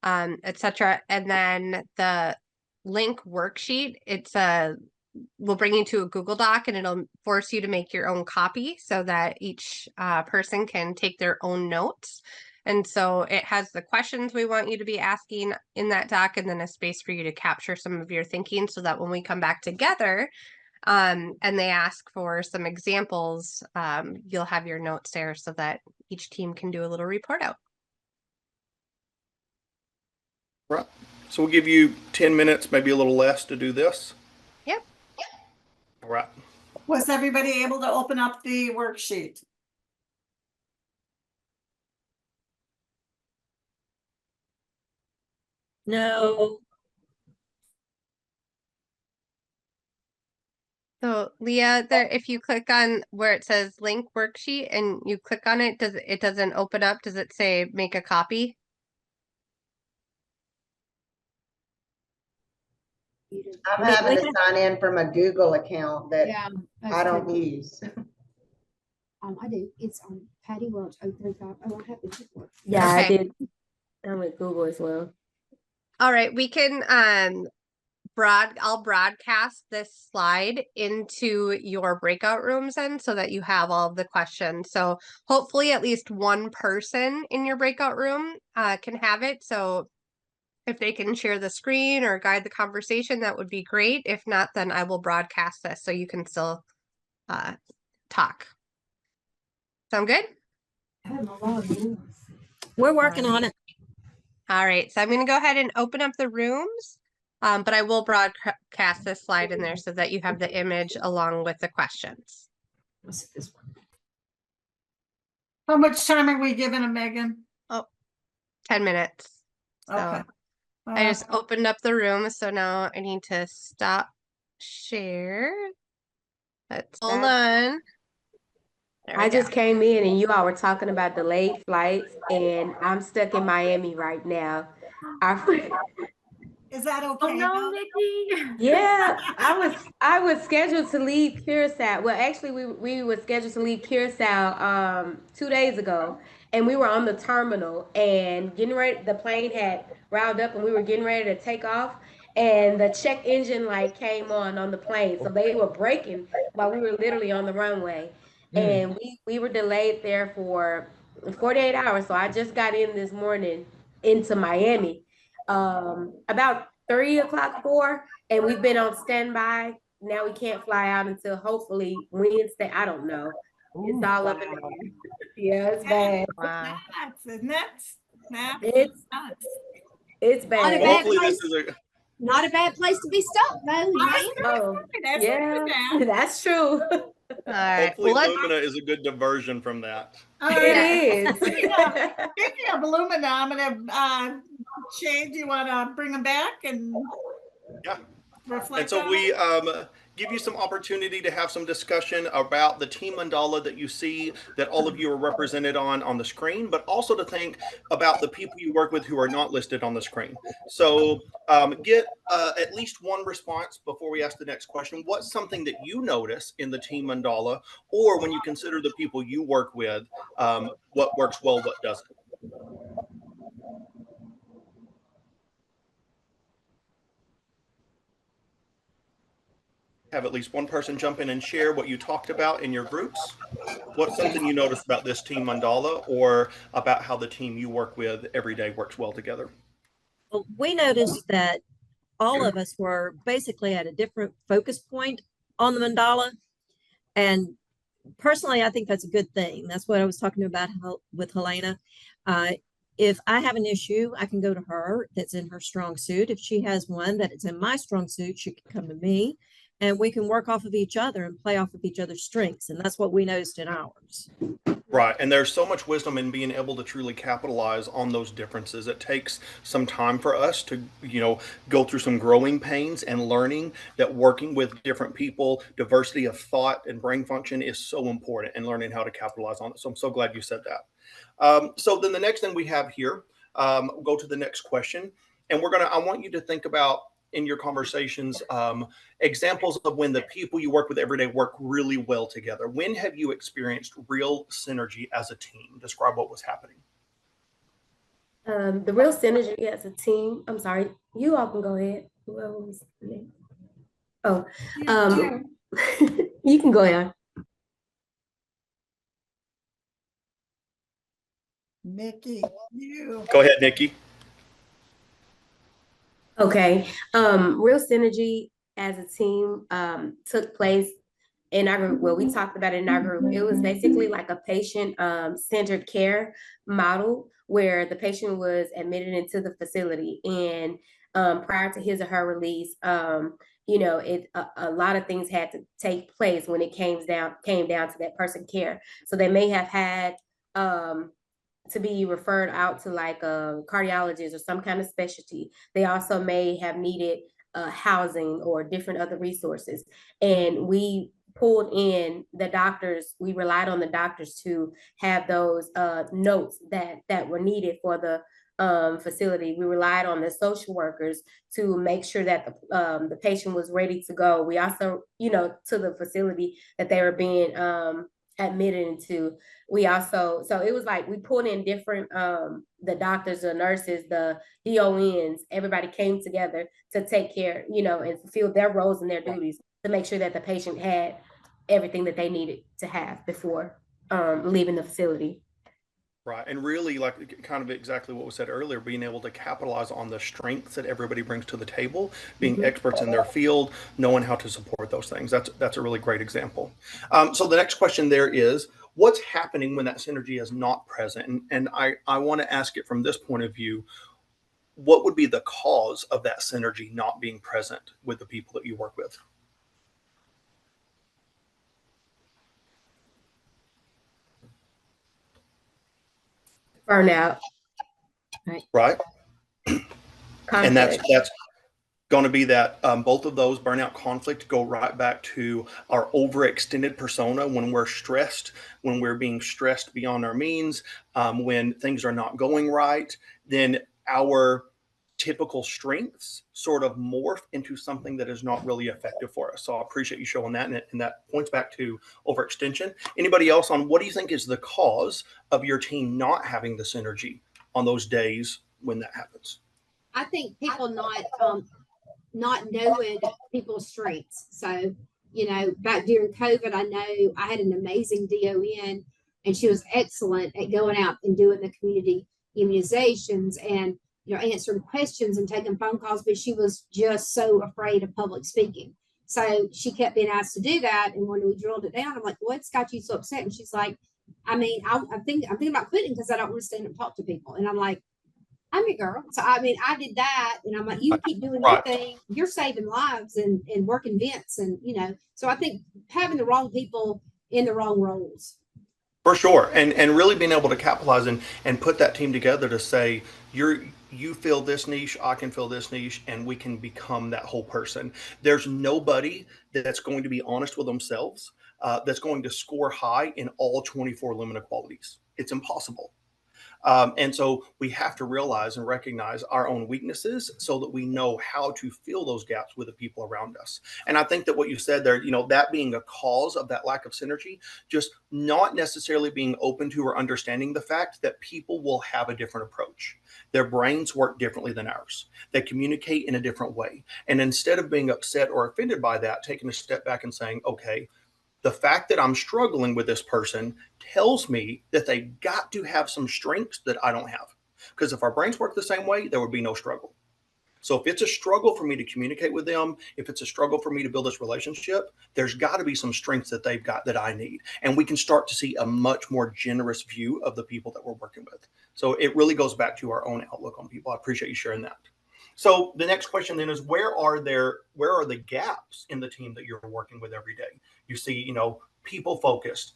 etc. And then the link worksheet, it's will bring you to a Google Doc, and it'll force you to make your own copy so that each person can take their own notes. And so it has the questions we want you to be asking in that doc, and then a space for you to capture some of your thinking so that when we come back together and they ask for some examples, you'll have your notes there so that each team can do a little report out. Right. So we'll give you 10 minutes, maybe a little less, to do this. Yep. All right. Was everybody able to open up the worksheet? No. So Leah, there, if you click on where it says link worksheet and you click on it, it doesn't open up? Does it say make a copy? I'm having to sign in from a Google account that I don't totally. use. I do. It's on Patty Welch 035. Oh, I have the report. Yeah, I Okay. did. I'm with Google as well. All right, we can I'll broadcast this slide into your breakout rooms then so that you have all of the questions. So hopefully at least one person in your breakout room can have it. So if they can share the screen or guide the conversation, that would be great. If not, then I will broadcast this so you can still talk. Sound good? We're working on it. All right, so I'm going to go ahead and open up the rooms, but I will broadcast this slide in there so that you have the image along with the questions. How much time are we giving them, Megan? Oh, 10 minutes. So Okay. I just opened up the room, so now I need to stop share. Let's hold on. I just came in and you all were talking about delayed flights, and I'm stuck in Miami right now. Is that okay? Oh no, Nikki. Yeah, I was scheduled to leave Curacao. Well, actually, we were scheduled to leave Curacao 2 days ago, and we were on the terminal and getting ready. The plane had riled up, and we were getting ready to take off, and the check engine light came on the plane, so they were braking while we were literally on the runway, and we were delayed there for 48 hours. So I just got in this morning into Miami about 3 o'clock, 4, and we've been on standby. Now we can't fly out until hopefully Wednesday. I don't know. It's all up in the air. Yeah, it's bad. Wow. It's bad. Hopefully this is a Not a bad place to be stuck, though. Oh, yeah, that's true. All right. Hopefully Well, Lumina is a good diversion from that. It is. Speaking of Lumina, I'm gonna Shane, do you want to bring them back and reflect? And so on we it? give you some opportunity to have some discussion about the team mandala that you see that all of you are represented on the screen, but also to think about the people you work with who are not listed on the screen. So get at least one response before we ask the next question. What's something that you notice in the team mandala, or when you consider the people you work with, what works well, what doesn't? have at least one person jump in and share what you talked about in your groups. What's something you noticed about this team mandala, or about how the team you work with every day works well together? Well, we noticed that all of us were basically at a different focus point on the mandala. And personally, I think that's a good thing. That's what I was talking about with Helena. If I have an issue, I can go to her that's in her strong suit. If she has one that is in my strong suit, she can come to me, and we can work off of each other and play off of each other's strengths. And that's what we noticed in ours. Right. And there's so much wisdom in being able to truly capitalize on those differences. It takes some time for us to, go through some growing pains and learning that working with different people, diversity of thought and brain function is so important, and learning how to capitalize on it. So I'm so glad you said that. So then the next thing we have here, we'll go to the next question. And I want you to think about, in your conversations, examples of when the people you work with every day work really well together. When have you experienced real synergy as a team? Describe what was happening. The real synergy as a team. I'm sorry, you all can go ahead. Whoever was next. Oh, you can go ahead. Nikki, you. Go ahead, Nikki. Okay. Real synergy as a team took place in our group. Well, we talked about it in our group. It was basically like a patient centered care model where the patient was admitted into the facility, and prior to his or her release, a lot of things had to take place when it came down to that person care. So they may have had to be referred out to like a cardiologist or some kind of specialty. They also may have needed housing or different other resources. And we pulled in the doctors. We relied on the doctors to have those notes that were needed for the facility. We relied on the social workers to make sure that the patient was ready to go. We also, to the facility that they were being admitted into. We also, so it was like we pulled in different the doctors, the nurses, the DONs, everybody came together to take care, and fulfill their roles and their duties to make sure that the patient had everything that they needed to have before leaving the facility. Right. And really, like kind of exactly what was said earlier, being able to capitalize on the strengths that everybody brings to the table, being experts in their field, knowing how to support those things. That's a really great example. So the next question there is, what's happening when that synergy is not present? And I want to ask it from this point of view. What would be the cause of that synergy not being present with the people that you work with? Burnout. Right. And that's going to be that both of those, burnout, conflict, go right back to our overextended persona. When we're stressed, when we're being stressed beyond our means, when things are not going right, then our typical strengths sort of morph into something that is not really effective for us. So I appreciate you showing that, and that points back to overextension. Anybody else on what do you think is the cause of your team not having the synergy on those days when that happens? I think people not knowing people's strengths. So, back during COVID, I know I had an amazing DON, and she was excellent at going out and doing the community immunizations and, answering questions and taking phone calls, but she was just so afraid of public speaking. So she kept being asked to do that. And when we drilled it down, I'm like, what's got you so upset? And she's like, I'm thinking about quitting because I don't want to stand and talk to people. And I'm like, I'm your girl. So, I did that. And I'm like, you keep doing your thing. You're saving lives and working vents. And, so I think having the wrong people in the wrong roles. For sure. And really being able to capitalize and put that team together to say, you fill this niche, I can fill this niche, and we can become that whole person. There's nobody that's going to be honest with themselves that's going to score high in all 24 Lumina qualities. It's impossible. And so we have to realize and recognize our own weaknesses so that we know how to fill those gaps with the people around us. And I think that what you said there, that being a cause of that lack of synergy, just not necessarily being open to or understanding the fact that people will have a different approach. Their brains work differently than ours. They communicate in a different way. And instead of being upset or offended by that, taking a step back and saying, okay, the fact that I'm struggling with this person tells me that they've got to have some strengths that I don't have. Because if our brains work the same way, there would be no struggle. So if it's a struggle for me to communicate with them, if it's a struggle for me to build this relationship, there's got to be some strengths that they've got that I need. And we can start to see a much more generous view of the people that we're working with. So it really goes back to our own outlook on people. I appreciate you sharing that. So the next question then is, where are the gaps in the team that you're working with every day? You see, people focused,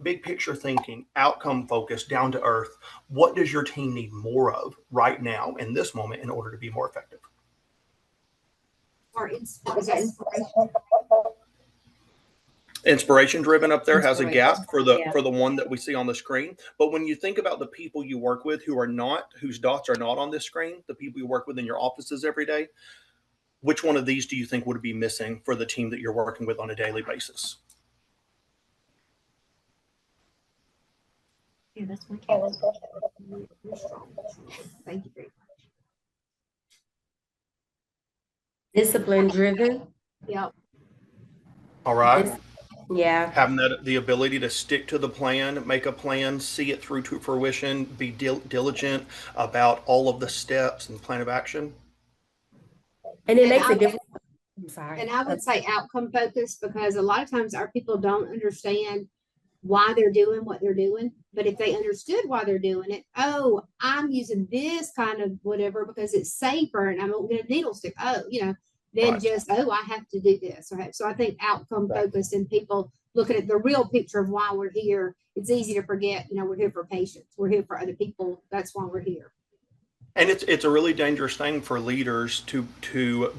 big picture thinking, outcome focused, down to earth. What does your team need more of right now in this moment in order to be more effective? Or inspiration. Inspiration driven up there has a gap for the Yeah. for the one that we see on the screen. But when you think about the people you work with whose dots are not on this screen, the people you work with in your offices every day, which one of these do you think would be missing for the team that you're working with on a daily basis? Yeah, that's my Thank you very much. Discipline driven. Yep. All right. Yeah. Having the ability to stick to the plan, make a plan, see it through to fruition, be diligent about all of the steps and plan of action. And it And makes I- a difference. I'm sorry. And I would say outcome focused, because a lot of times our people don't understand why they're doing what they're doing. But if they understood why they're doing it, oh, I'm using this kind of whatever because it's safer and I'm going to needle stick. Oh, then Right. just, oh, I have to do this. So I think outcome focused and people looking at the real picture of why we're here. It's easy to forget, we're here for patients. We're here for other people. That's why we're here. And it's a really dangerous thing for leaders to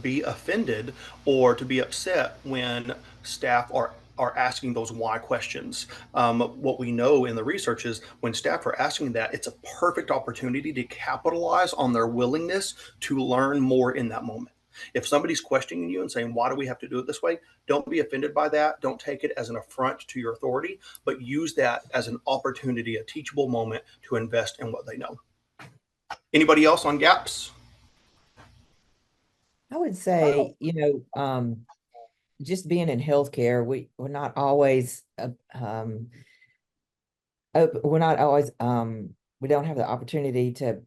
be offended or to be upset when staff are asking those why questions. What we know in the research is when staff are asking that, it's a perfect opportunity to capitalize on their willingness to learn more in that moment. If somebody's questioning you and saying, why do we have to do it this way? Don't be offended by that. Don't take it as an affront to your authority, but use that as an opportunity, a teachable moment to invest in what they know. Anybody else on gaps? I would say, just being in healthcare, we're not always we don't have the opportunity to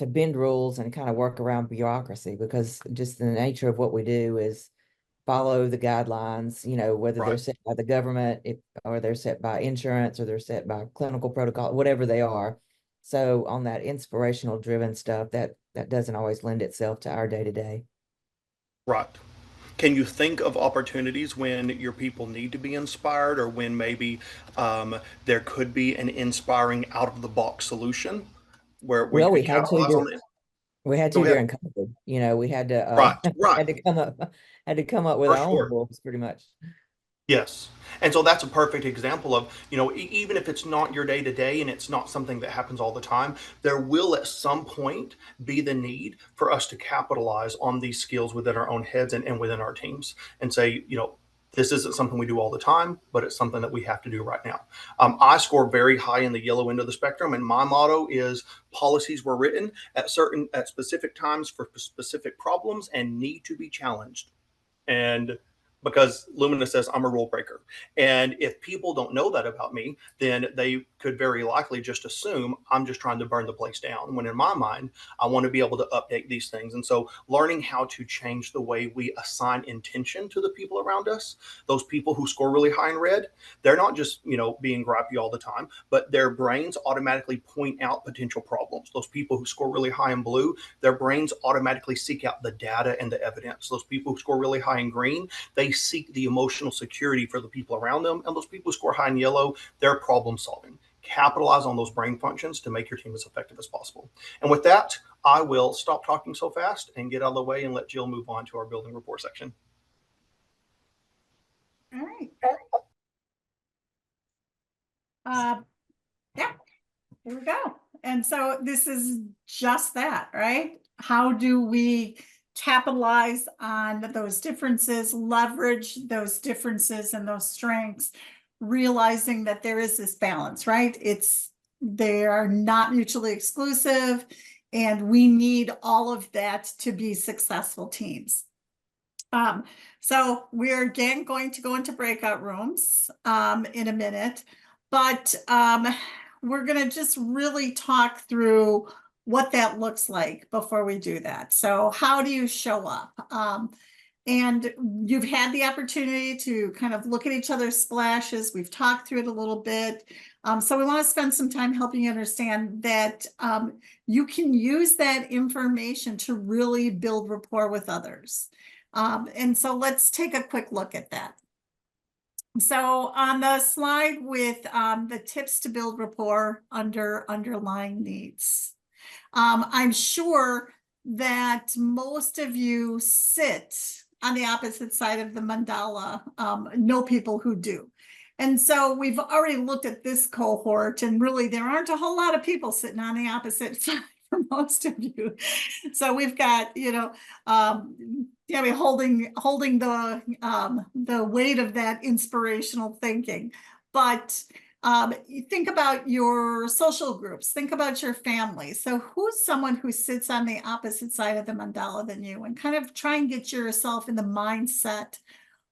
bend rules and kind of work around bureaucracy, because just the nature of what we do is follow the guidelines, whether they're set by the government, or they're set by insurance, or they're set by clinical protocol, whatever they are. So on that inspirational driven stuff, that doesn't always lend itself to our day-to-day. Right. Can you think of opportunities when your people need to be inspired, or when maybe there could be an inspiring out of the box solution where Well, you we could had to capitalize on it? we had Go to ahead. during COVID. We had to Right. had to come up with For our own sure. rules, pretty much. Yes. And so that's a perfect example of, even if it's not your day to day and it's not something that happens all the time, there will at some point be the need for us to capitalize on these skills within our own heads and within our teams, and say, this isn't something we do all the time, but it's something that we have to do right now. I score very high in the yellow end of the spectrum, and my motto is policies were written at specific times for specific problems and need to be challenged. And because Lumina says I'm a rule breaker. And if people don't know that about me, then they could very likely just assume I'm just trying to burn the place down. When in my mind, I want to be able to update these things. And so learning how to change the way we assign intention to the people around us, those people who score really high in red, they're not just, being gripey all the time, but their brains automatically point out potential problems. Those people who score really high in blue, their brains automatically seek out the data and the evidence. Those people who score really high in green, they seek the emotional security for the people around them. And those people who score high in yellow, they're problem solving. Capitalize on those brain functions to make your team as effective as possible. And with that, I will stop talking so fast and get out of the way and let Jill move on to our building report section. All right. Yeah, here we go. And so this is just that, right? How do we capitalize on those differences, leverage those differences and those strengths, realizing that there is this balance, right? They are not mutually exclusive, and we need all of that to be successful teams. So we're again going to go into breakout rooms in a minute, but we're going to just really talk through what that looks like before we do that. So how do you show up? And you've had the opportunity to kind of look at each other's splashes. We've talked through it a little bit. So we want to spend some time helping you understand that you can use that information to really build rapport with others. And so let's take a quick look at that. So on the slide with the tips to build rapport under underlying needs, I'm sure that most of you sit on the opposite side of the mandala, know people who do. And so we've already looked at this cohort, and really there aren't a whole lot of people sitting on the opposite side for most of you. So we've got, we're holding the weight of that inspirational thinking. But think about your social groups, think about your family. So who's someone who sits on the opposite side of the mandala than you, and kind of try and get yourself in the mindset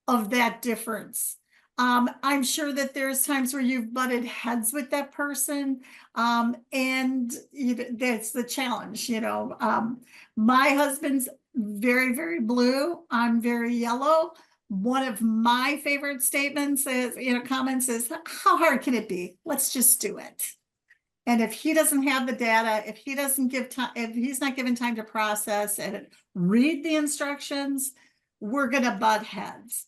of that difference. I'm sure that there's times where you've butted heads with that person, and that's the challenge. My husband's very, very blue. I'm very yellow. One of my favorite statements is, comments is, how hard can it be? Let's just do it. And if he doesn't have the data, if he doesn't give time, if he's not given time to process and read the instructions, we're going to butt heads.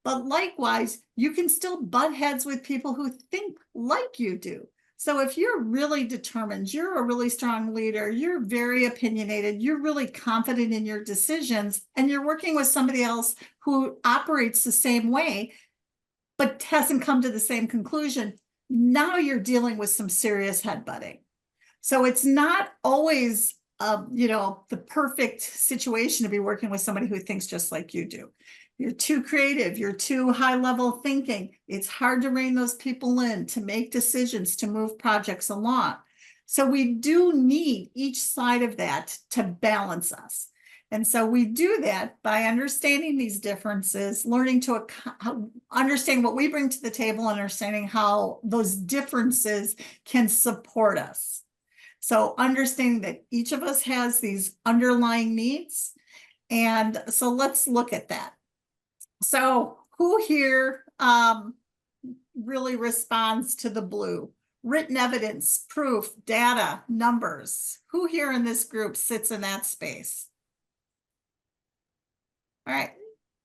But likewise, you can still butt heads with people who think like you do. So if you're really determined, you're a really strong leader, you're very opinionated, you're really confident in your decisions, and you're working with somebody else who operates the same way, but hasn't come to the same conclusion, now you're dealing with some serious headbutting. So it's not always, the perfect situation to be working with somebody who thinks just like you do. You're too creative, you're too high level thinking. It's hard to rein those people in, to make decisions, to move projects along. So we do need each side of that to balance us. And so we do that by understanding these differences, learning to understand what we bring to the table, understanding how those differences can support us. So understanding that each of us has these underlying needs. And so let's look at that. So who here really responds to the blue? Written evidence, proof, data, numbers. Who here in this group sits in that space? All right,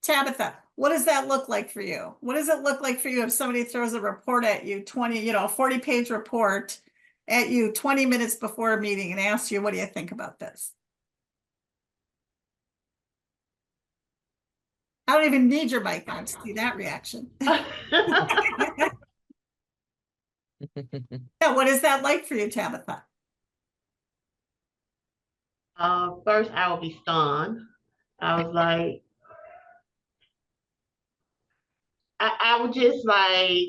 Tabitha, what does that look like for you? What does it look like for you if somebody throws a report at you, 40-page report at you 20 minutes before a meeting and asks you, what do you think about this? I don't even need your mic on to see that reaction. Yeah, what is that like for you, Tabitha? First, I will be stunned. I was like, I was just like,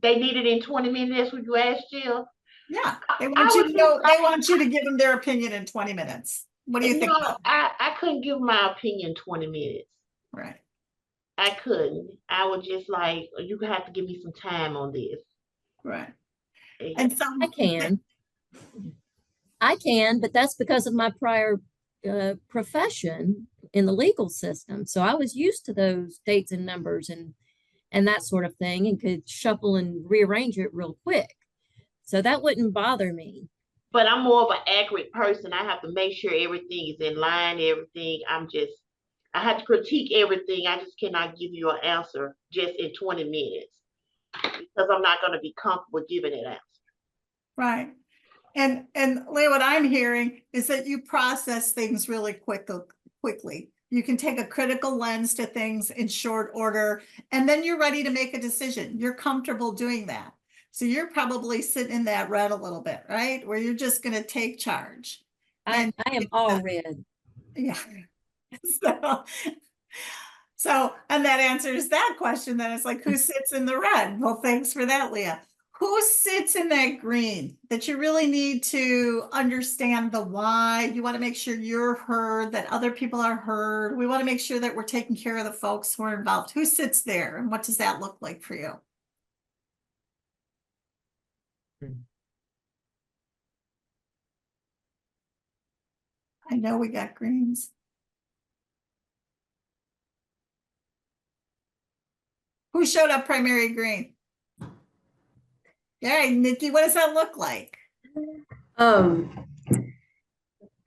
they need it in 20 minutes. Would you ask Jill? Yeah, they want you to know. They want you to give them their opinion in 20 minutes. What do you think? I couldn't give my opinion 20 minutes. Right. I couldn't. I was just like, you have to give me some time on this. Right. And so I can, but that's because of my prior profession in the legal system. So I was used to those dates and numbers and that sort of thing, and could shuffle and rearrange it real quick. So that wouldn't bother me. But I'm more of an accurate person. I have to make sure everything is in line, everything. I have to critique everything. I just cannot give you an answer just in 20 minutes because I'm not going to be comfortable giving an answer. Right. And Leah, what I'm hearing is that you process things really quickly. You can take a critical lens to things in short order, and then you're ready to make a decision. You're comfortable doing that. So you're probably sitting in that red a little bit, right? Where you're just going to take charge. I am all red. Yeah. And that answers that question. Then it's like, who sits in the red? Well, thanks for that, Leah. Who sits in that green that you really need to understand the why? You want to make sure you're heard, that other people are heard. We want to make sure that we're taking care of the folks who are involved. Who sits there and what does that look like for you? I know we got greens. Who showed up primary green? Yeah, Nikki, what does that look like?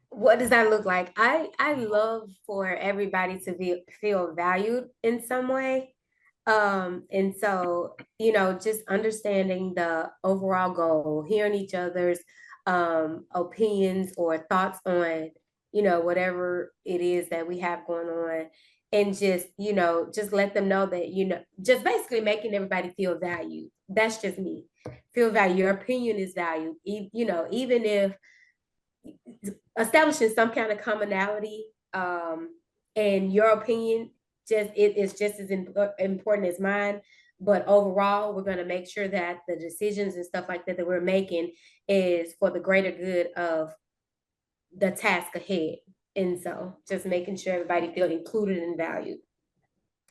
What does that look like? I love for everybody to feel valued in some way. And so, just understanding the overall goal, hearing each other's opinions or thoughts on, whatever it is that we have going on, and just let them know that, just basically making everybody feel valued. That's just me. Feel valued. Your opinion is valued. Even if establishing some kind of commonality, and your opinion is just as important as mine. But overall, we're going to make sure that the decisions and stuff like that we're making is for the greater good of the task ahead. And so just making sure everybody feels included and valued.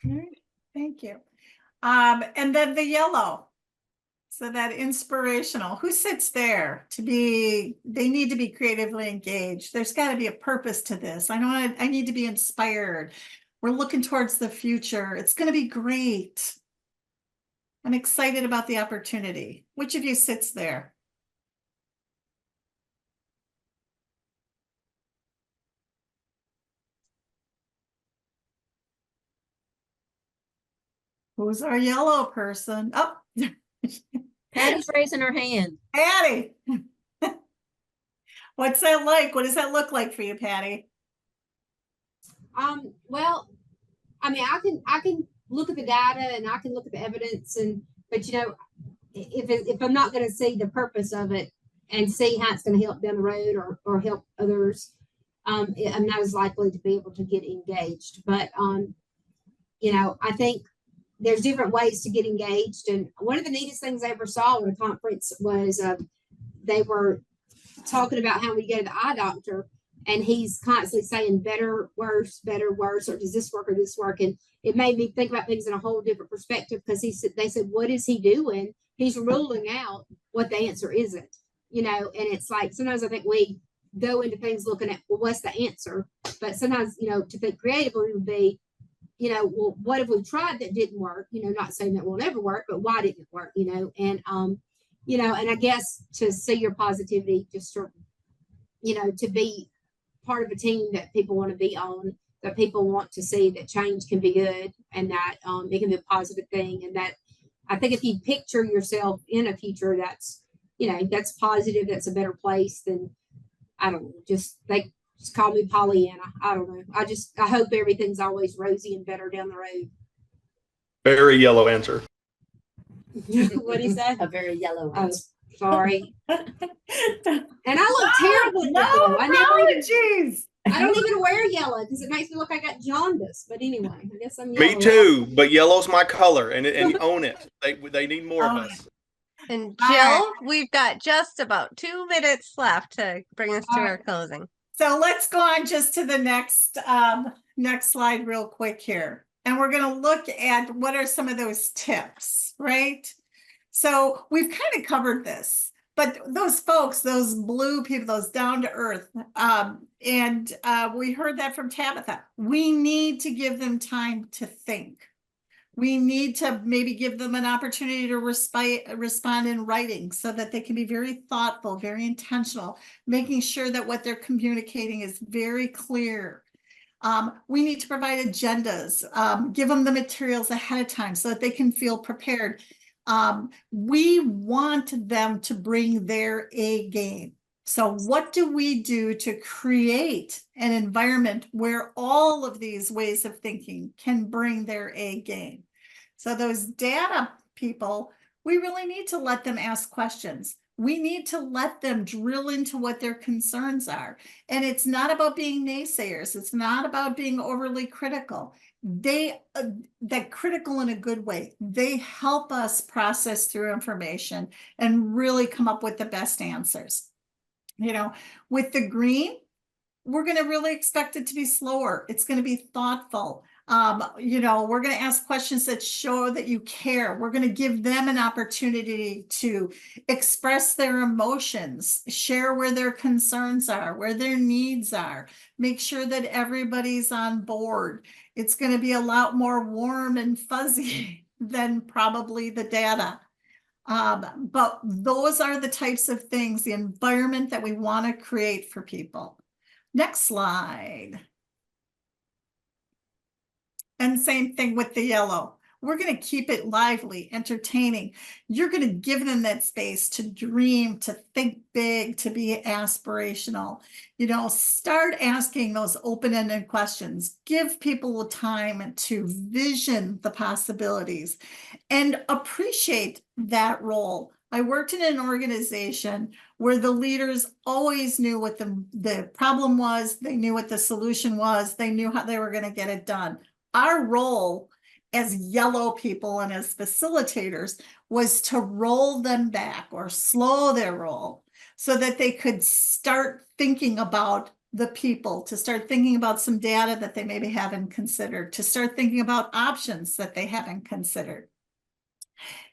All right. Thank you. And then the yellow. So that inspirational, who sits there they need to be creatively engaged. There's got to be a purpose to this. I need to be inspired. We're looking towards the future. It's going to be great. I'm excited about the opportunity. Which of you sits there? Who's our yellow person? Oh, Patty's raising her hand. Patty. What's that like? What does that look like for you, Patty? Well, I mean, I can look at the data and I can look at the evidence, but if I'm not going to see the purpose of it and see how it's going to help down the road or help others, I'm not as likely to be able to get engaged. But I think there's different ways to get engaged. And one of the neatest things I ever saw at a conference was they were talking about how we go to the eye doctor, and he's constantly saying better, worse, or does this work or this work? And it made me think about things in a whole different perspective, because they said, what is he doing? He's ruling out what the answer isn't, and it's like, sometimes I think we go into things looking at, well, what's the answer? But sometimes, to think creatively would be, well, what have we tried that didn't work? Not saying that will never work, but why didn't it work? And I guess to see your positivity, just to be part of a team that people want to be on, that people want to see that change can be good, and that it can be a positive thing. And that I think if you picture yourself in a future that's, that's positive, that's a better place, then I don't know, just call me Pollyanna. I don't know. I hope everything's always rosy and better down the road. Very yellow answer. What do you say? A very yellow Oh, answer. sorry. And I look terrible. No, apologies. I don't even wear yellow because it makes me look like I got jaundice. But anyway, I guess I'm yellow. Me too, but yellow's my color, and own it. They need more of us. And Jill, we've got just about 2 minutes left to bring us to our closing. So let's go on just to the next slide real quick here. And we're going to look at what are some of those tips, right? So we've kind of covered this, but those folks, those blue people, those down to earth, and we heard that from Tabitha. We need to give them time to think. We need to maybe give them an opportunity to respond in writing so that they can be very thoughtful, very intentional, making sure that what they're communicating is very clear. We need to provide agendas, give them the materials ahead of time so that they can feel prepared. We want them to bring their A game. So what do we do to create an environment where all of these ways of thinking can bring their A game? So those data people, we really need to let them ask questions. We need to let them drill into what their concerns are. And it's not about being naysayers. It's not about being overly critical. That critical in a good way. They help us process through information and really come up with the best answers. You know, with the green, we're going to really expect it to be slower. It's going to be thoughtful. You know, we're going to ask questions that show that you care. We're going to give them an opportunity to express their emotions, share where their concerns are, where their needs are, make sure that everybody's on board. It's going to be a lot more warm and fuzzy than probably the data. But those are the types of things, the environment that we want to create for people. Next slide. And same thing with the yellow. We're going to keep it lively, entertaining. You're going to give them that space to dream, to think big, to be aspirational. You know, start asking those open-ended questions. Give people time to vision the possibilities and appreciate that role. I worked in an organization where the leaders always knew what the problem was. They knew what the solution was. They knew how they were going to get it done. Our role as yellow people and as facilitators was to roll them back or slow their roll so that they could start thinking about the people, to start thinking about some data that they maybe haven't considered, to start thinking about options that they haven't considered.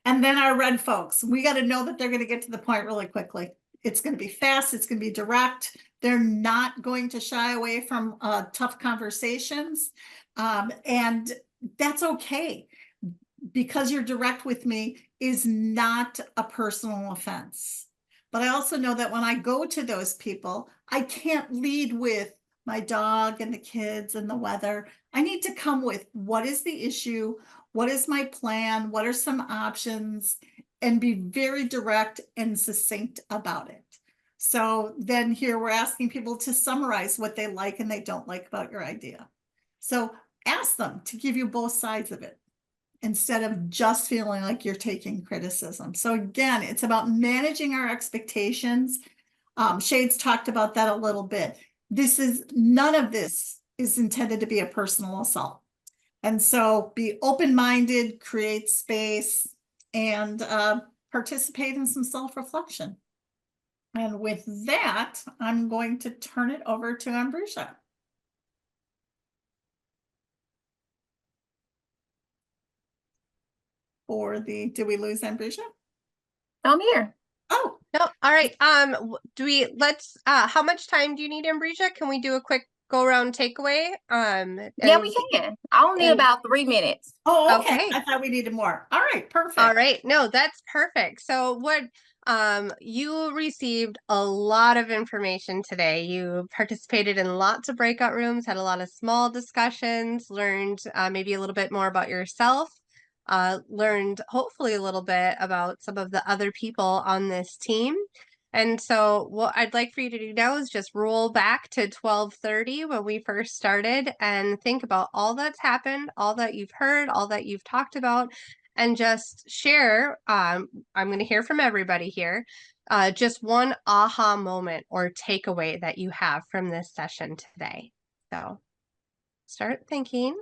And then our red folks, we got to know that they're going to get to the point really quickly. It's going to be fast. It's going to be direct. They're not going to shy away from tough conversations. And that's okay, because you're direct with me is not a personal offense. But I also know that when I go to those people, I can't lead with my dog and the kids and the weather. I need to come with what is the issue? What is my plan? What are some options? And be very direct and succinct about it. So then here we're asking people to summarize what they like and they don't like about your idea. So ask them to give you both sides of it instead of just feeling like you're taking criticism. So again, it's about managing our expectations. Shades talked about that a little bit. None of this is intended to be a personal assault. And so be open-minded, create space, and participate in some self-reflection. And with that, I'm going to turn it over to Ambrosia. Did we lose Ambrosia? I'm here. Oh, no. All right. How much time do you need, Ambrosia? Can we do a quick go around takeaway? Yeah, we can. I only need about 3 minutes. Oh, okay. I thought we needed more. All right, perfect. All right. No, that's perfect. So you received a lot of information today. You participated in lots of breakout rooms, had a lot of small discussions, learned maybe a little bit more about yourself, learned hopefully a little bit about some of the other people on this team. And so what I'd like for you to do now is just roll back to 12:30 when we first started and think about all that's happened, all that you've heard, all that you've talked about, and just share. I'm going to hear from everybody here. Just one aha moment or takeaway that you have from this session today. So start thinking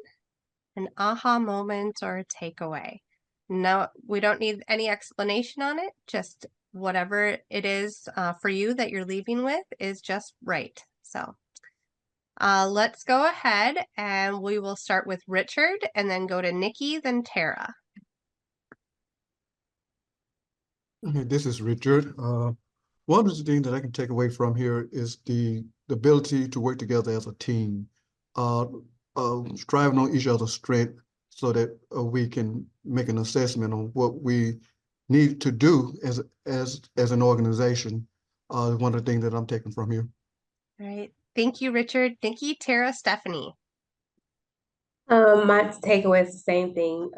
an aha moment or a takeaway. No, we don't need any explanation on it. Just whatever it is for you that you're leaving with is just right. So let's go ahead and we will start with Richard and then go to Nikki, then Tara. Okay, this is Richard. One of the things that I can take away from here is the ability to work together as a team, striving on each other's strength so that we can make an assessment on what we need to do as an organization. One of the things that I'm taking from here. All right. Thank you, Richard. Thank you, Tara. Stephanie. My takeaway is the same thing.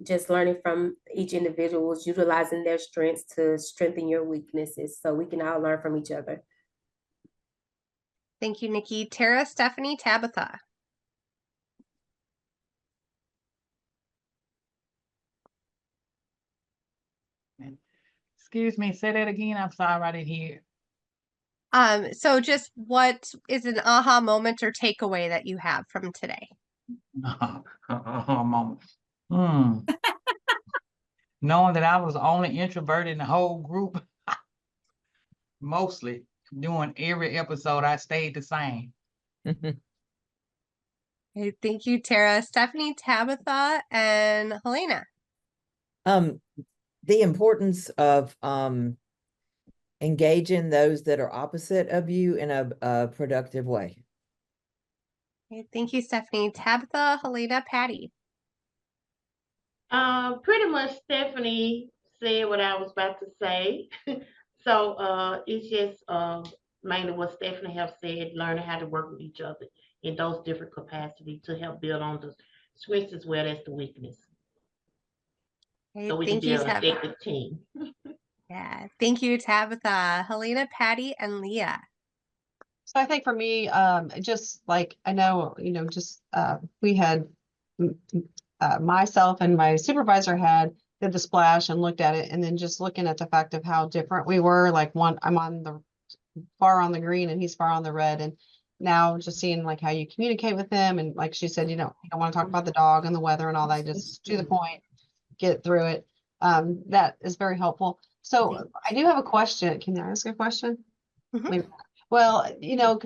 Just learning from each individual, utilizing their strengths to strengthen your weaknesses so we can all learn from each other. Thank you, Nikki. Tara, Stephanie, Tabitha. Excuse me, say that again. I'm sorry, I didn't hear. So just what is an aha moment or takeaway that you have from today? Moment. Knowing that I was the only introvert in the whole group, mostly doing every episode, I stayed the same. Okay, thank you, Tara, Stephanie, Tabitha, and Helena. The importance of engaging those that are opposite of you in a productive way. Okay, thank you, Stephanie. Tabitha, Helena, Patty. Pretty much Stephanie said what I was about to say. So it's just mainly what Stephanie have said, learning how to work with each other in those different capacities to help build on the strengths as well as the weakness. Okay, So we can thank be you, an Tabitha. effective team. Yeah, thank you, Tabitha, Helena, Patty, and Leah. So I think for me, just like I know, just we had myself and my supervisor did the splash and looked at it, and then just looking at the fact of how different we were. Like I'm on the far on the green and he's far on the red, and now just seeing like how you communicate with them, and like she said, you don't want to talk about the dog and the weather and all that. Just to the point, get through it. That is very helpful. So I do have a question. Can I ask a question? Maybe. Well,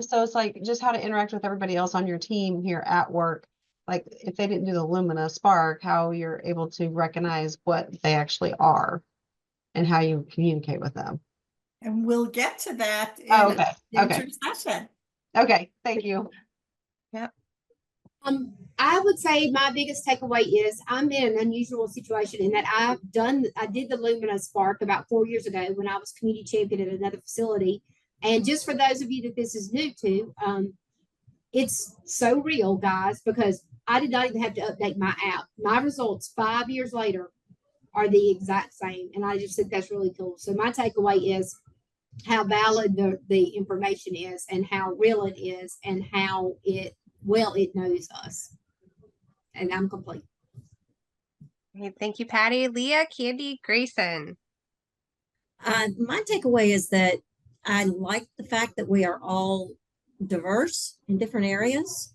so it's like just how to interact with everybody else on your team here at work. Like if they didn't do the Lumina Spark, how you're able to recognize what they actually are and how you communicate with them. And we'll get to that in Okay. a future session. Okay, thank you. Yep. I would say my biggest takeaway is I'm in an unusual situation in that I did the Lumina Spark about 4 years ago when I was community champion at another facility. And just for those of you that this is new to, it's so real, guys, because I did not even have to update my app. My results 5 years later are the exact same. And I just think that's really cool. So my takeaway is how valid the information is and how real it is and how it knows us. And I'm complete. Okay, thank you, Patty. Leah, Candy, Grayson. My takeaway is that I like the fact that we are all diverse in different areas.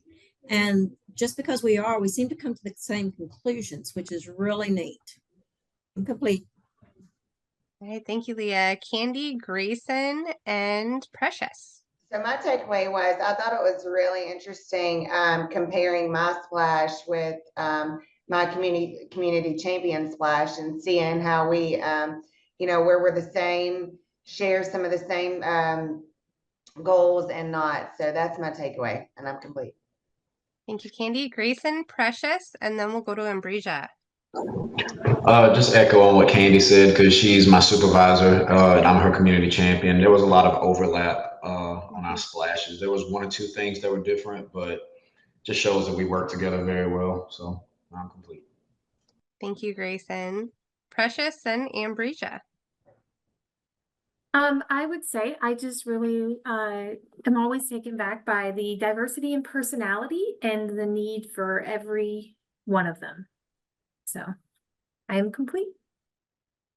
And just because we seem to come to the same conclusions, which is really neat. I'm complete. Okay, thank you, Leah. Candy, Grayson, and Precious. So my takeaway was I thought it was really interesting comparing my splash with my community champion splash and seeing how we, where we're the same, share some of the same goals and not. So that's my takeaway, and I'm complete. Thank you, Candy, Grayson, Precious, and then we'll go to Ambresia. Just echo on what Candy said, because she's my supervisor and I'm her community champion. There was a lot of overlap on our splashes. There was one or two things that were different, but just shows that we work together very well. So I'm complete. Thank you, Grayson. Precious and Ambresia. I would say I just really am always taken back by the diversity in personality and the need for every one of them. So I am complete.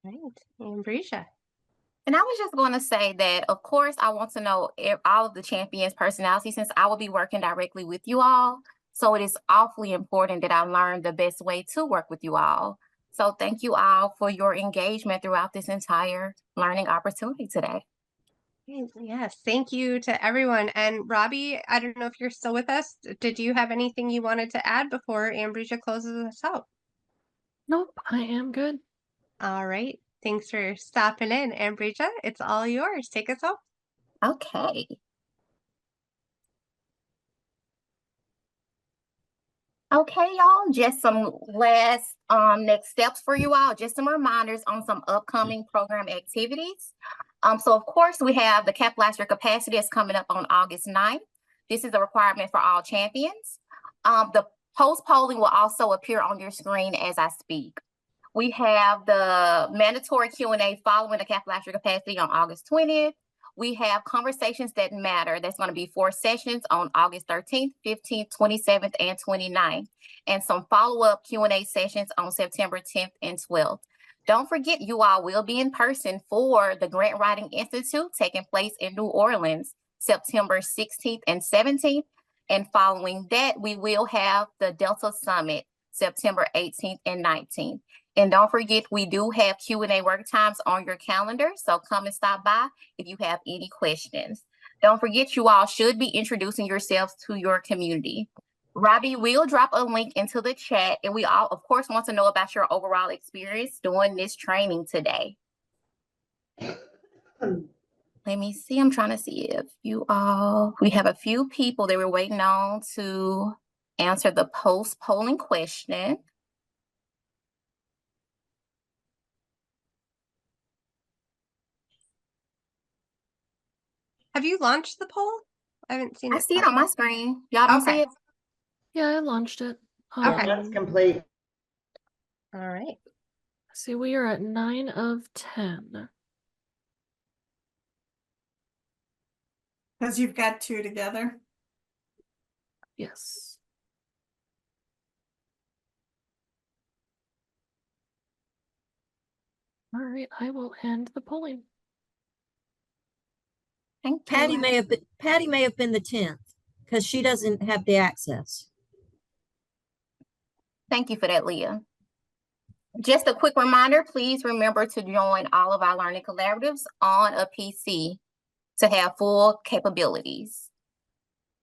Right, Ambresia. And I was just going to say that, of course, I want to know all of the champions' personalities since I will be working directly with you all. So it is awfully important that I learn the best way to work with you all. So thank you all for your engagement throughout this entire learning opportunity today. Yes, thank you to everyone. And Robbie, I don't know if you're still with us. Did you have anything you wanted to add before Ambresia closes us out? Nope, I am good. All right. Thanks for stopping in, Ambresia. It's all yours. Take us home. Okay. Okay, y'all, just some last next steps for you all, just some reminders on some upcoming program activities. So of course we have the Cap Last Year Capacity that's coming up on August 9th. This is a requirement for all champions. The post polling will also appear on your screen as I speak. We have the mandatory Q&A following the Cap Last Year Capacity on August 20th. We have Conversations That Matter. That's going to be 4 sessions on August 13th, 15th, 27th, and 29th. And some follow-up Q&A sessions on September 10th and 12th. Don't forget, you all will be in person for the Grant Writing Institute taking place in New Orleans, September 16th and 17th. And following that, we will have the Delta Summit, September 18th and 19th. And don't forget, we do have Q&A work times on your calendar, so come and stop by if you have any questions. Don't forget, you all should be introducing yourselves to your community. Robbie will drop a link into the chat, and we all, of course, want to know about your overall experience doing this training today. Let me see. I'm trying to see if we have a few people that we're waiting on to answer the post-polling question. Have you launched the poll? I haven't seen it. I see it on my screen. Y'all don't see it? Yeah, I launched it. Okay. That's complete. All right. See, we are at 9 of 10. Because you've got 2 together. Yes. All right, I will end the polling. Patty may have been the 10th because she doesn't have the access. Thank you for that, Leah. Just a quick reminder, please remember to join all of our learning collaboratives on a PC to have full capabilities.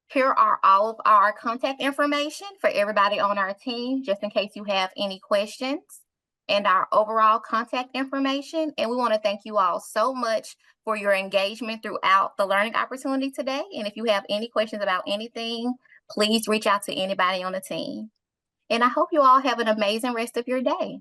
Here are all of our contact information for everybody on our team, just in case you have any questions, and our overall contact information. And we want to thank you all so much for your engagement throughout the learning opportunity today. And if you have any questions about anything, please reach out to anybody on the team. And I hope you all have an amazing rest of your day.